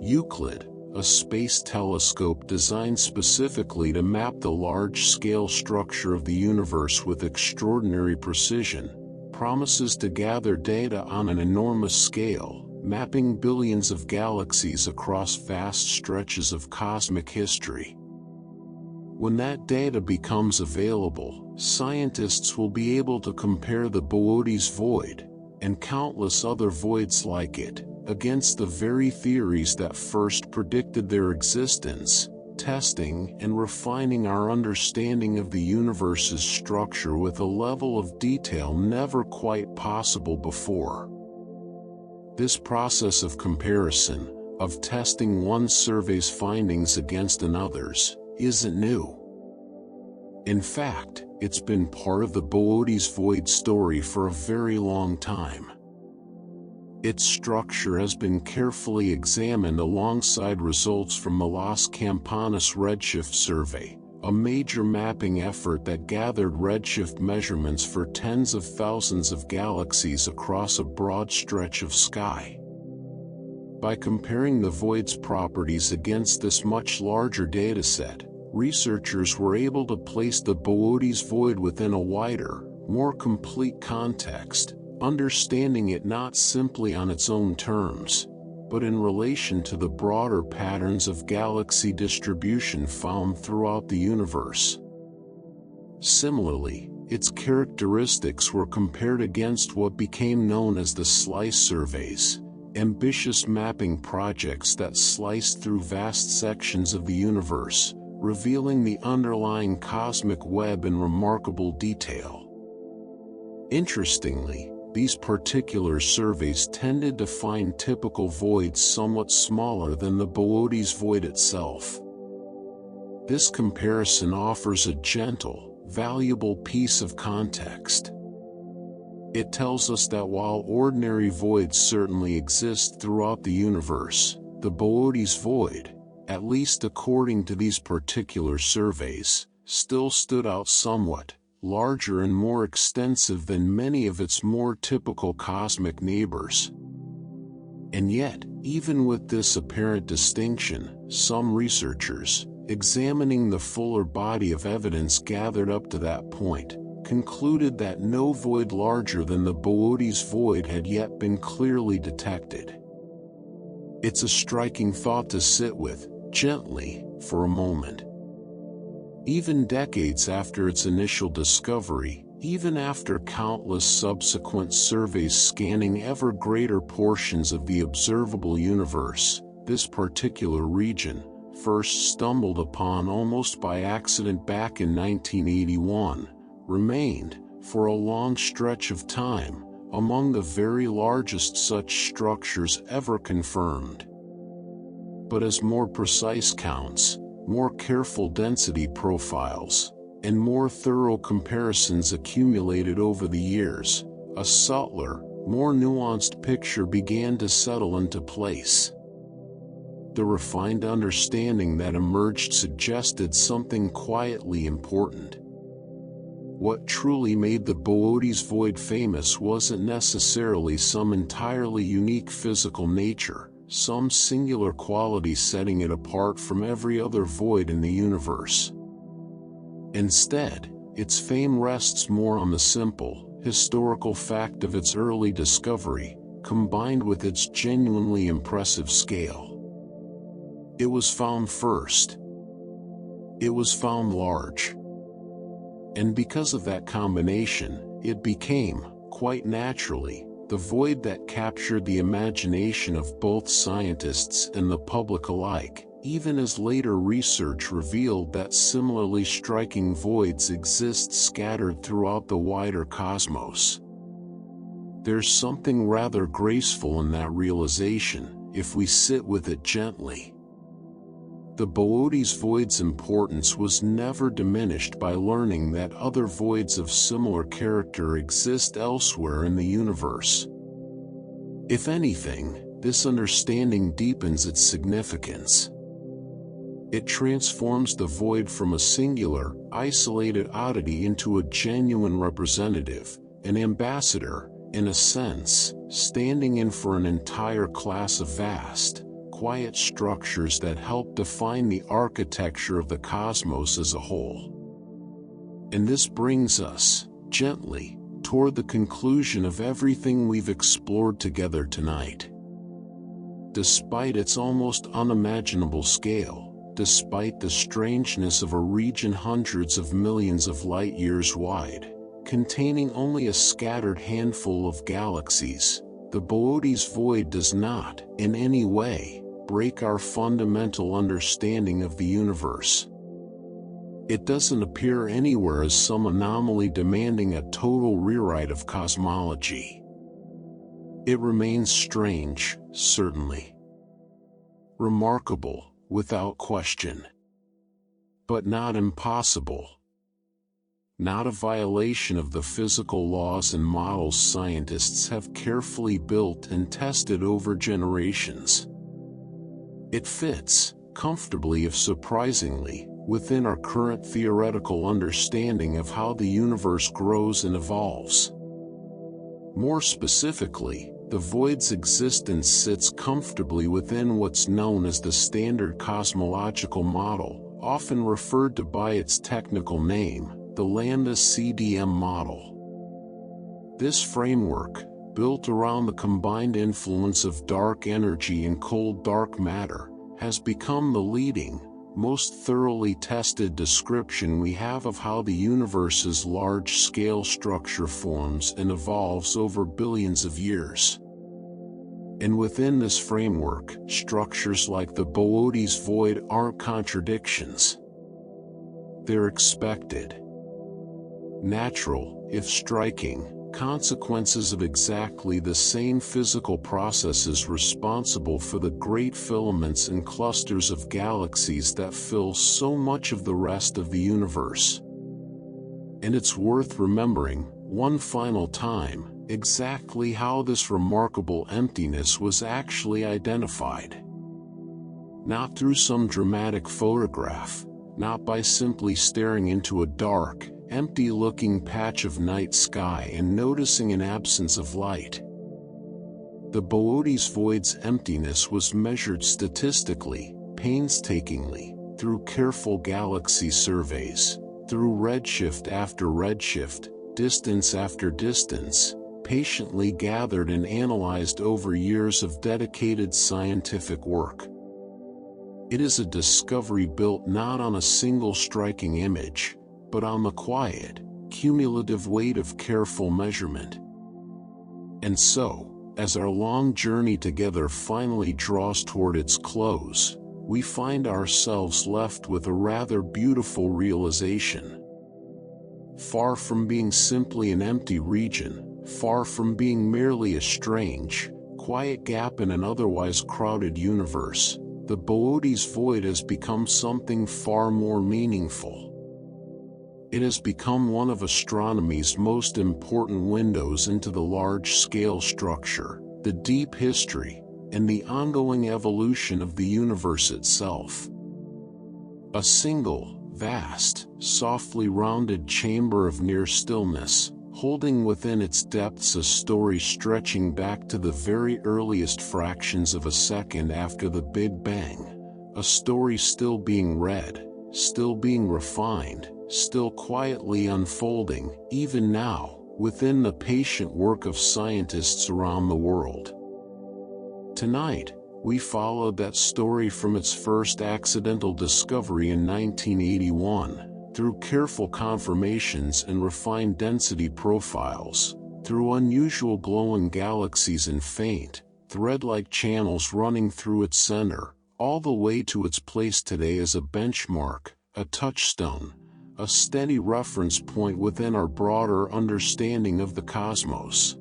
Euclid, a space telescope designed specifically to map the large-scale structure of the universe with extraordinary precision, promises to gather data on an enormous scale, mapping billions of galaxies across vast stretches of cosmic history. When that data becomes available, scientists will be able to compare the Boötes Void, and countless other voids like it, against the very theories that first predicted their existence, testing and refining our understanding of the universe's structure with a level of detail never quite possible before. This process of comparison, of testing one survey's findings against another's, isn't new. In fact, it's been part of the Boötes Void story for a very long time. Its structure has been carefully examined alongside results from the Las Campanas redshift survey, a major mapping effort that gathered redshift measurements for tens of thousands of galaxies across a broad stretch of sky. By comparing the void's properties against this much larger dataset, researchers were able to place the Boötes Void within a wider, more complete context, understanding it not simply on its own terms, but in relation to the broader patterns of galaxy distribution found throughout the universe. Similarly, its characteristics were compared against what became known as the slice surveys, ambitious mapping projects that sliced through vast sections of the universe, revealing the underlying cosmic web in remarkable detail. Interestingly, these particular surveys tended to find typical voids somewhat smaller than the Boötes Void itself. This comparison offers a gentle, valuable piece of context. It tells us that while ordinary voids certainly exist throughout the universe, the Boötes Void, at least according to these particular surveys, still stood out somewhat, larger and more extensive than many of its more typical cosmic neighbors. And yet, even with this apparent distinction, some researchers, examining the fuller body of evidence gathered up to that point, concluded that no void larger than the Boötes Void had yet been clearly detected. It's a striking thought to sit with, gently, for a moment. Even decades after its initial discovery, Even after countless subsequent surveys scanning ever greater portions of the observable universe, this particular region, first stumbled upon almost by accident back in 1981, remained, for a long stretch of time, among the very largest such structures ever confirmed. But as more precise counts, more careful density profiles, and more thorough comparisons accumulated over the years, a subtler, more nuanced picture began to settle into place. The refined understanding that emerged suggested something quietly important. What truly made the Boötes Void famous wasn't necessarily some entirely unique physical nature, some singular quality setting it apart from every other void in the universe. Instead, its fame rests more on the simple, historical fact of its early discovery, combined with its genuinely impressive scale. It was found first. It was found large. And because of that combination, it became, quite naturally, the void that captured the imagination of both scientists and the public alike, even as later research revealed that similarly striking voids exist scattered throughout the wider cosmos. There's something rather graceful in that realization, if we sit with it gently. The Boötes Void's importance was never diminished by learning that other voids of similar character exist elsewhere in the universe. If anything, this understanding deepens its significance. It transforms the void from a singular, isolated oddity into a genuine representative, an ambassador, in a sense, standing in for an entire class of vast, quiet structures that help define the architecture of the cosmos as a whole. And this brings us, gently, toward the conclusion of everything we've explored together tonight. Despite its almost unimaginable scale, despite the strangeness of a region hundreds of millions of light-years wide, containing only a scattered handful of galaxies, the Boötes Void does not, in any way, break our fundamental understanding of the universe. It doesn't appear anywhere as some anomaly demanding a total rewrite of cosmology. It remains strange, certainly. Remarkable, without question. But not impossible. Not a violation of the physical laws and models scientists have carefully built and tested over generations. It fits, comfortably if surprisingly, within our current theoretical understanding of how the universe grows and evolves. More specifically, the void's existence sits comfortably within what's known as the standard cosmological model, often referred to by its technical name, the Lambda-CDM model. This framework, built around the combined influence of dark energy and cold dark matter, has become the leading, most thoroughly tested description we have of how the universe's large-scale structure forms and evolves over billions of years. And within this framework, structures like the Boötes Void aren't contradictions. They're expected, natural, if striking, consequences of exactly the same physical processes responsible for the great filaments and clusters of galaxies that fill so much of the rest of the universe. And it's worth remembering, one final time, exactly how this remarkable emptiness was actually identified. Not through some dramatic photograph, not by simply staring into a dark, empty-looking patch of night sky and noticing an absence of light. The Boötes Void's emptiness was measured statistically, painstakingly, through careful galaxy surveys, through redshift after redshift, distance after distance, patiently gathered and analyzed over years of dedicated scientific work. It is a discovery built not on a single striking image, but on the quiet, cumulative weight of careful measurement. And so, as our long journey together finally draws toward its close, we find ourselves left with a rather beautiful realization. Far from being simply an empty region, far from being merely a strange, quiet gap in an otherwise crowded universe, the Boötes Void has become something far more meaningful. It has become one of astronomy's most important windows into the large-scale structure, the deep history, and the ongoing evolution of the universe itself. A single, vast, softly rounded chamber of near stillness, holding within its depths a story stretching back to the very earliest fractions of a second after the Big Bang, a story still being read, still being refined, still quietly unfolding, even now, within the patient work of scientists around the world. Tonight, we followed that story from its first accidental discovery in 1981, through careful confirmations and refined density profiles, through unusual glowing galaxies and faint, thread-like channels running through its center, all the way to its place today as a benchmark, a touchstone, a steady reference point within our broader understanding of the cosmos.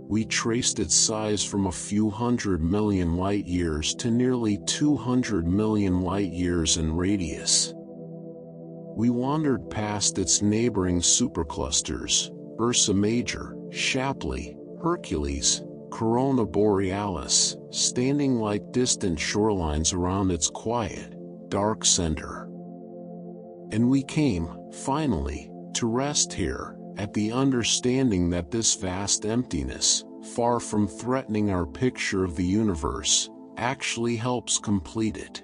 We traced its size from a few 100 million light-years to nearly 200 million light-years in radius. We wandered past its neighboring superclusters, Ursa Major, Shapley, Hercules, Corona Borealis, standing like distant shorelines around its quiet, dark center. And we came, finally, to rest here, at the understanding that this vast emptiness, far from threatening our picture of the universe, actually helps complete it.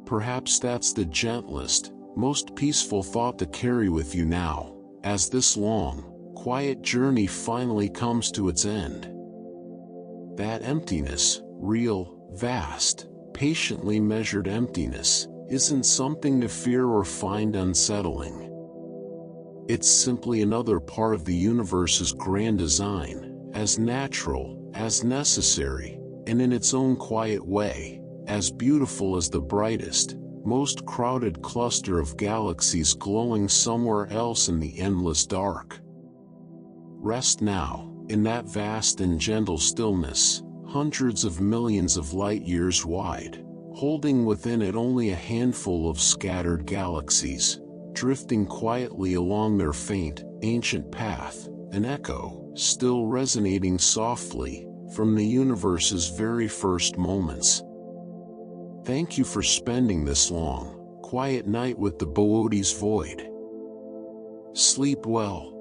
Perhaps that's the gentlest, most peaceful thought to carry with you now, as this long, quiet journey finally comes to its end. That emptiness, real, vast, patiently measured emptiness, isn't something to fear or find unsettling. It's simply another part of the universe's grand design, as natural, as necessary, and in its own quiet way, as beautiful as the brightest, most crowded cluster of galaxies glowing somewhere else in the endless dark. Rest now, in that vast and gentle stillness, hundreds of millions of light-years wide, holding within it only a handful of scattered galaxies, drifting quietly along their faint, ancient path, an echo, still resonating softly, from the universe's very first moments. Thank you for spending this long, quiet night with the Boötes Void. Sleep well.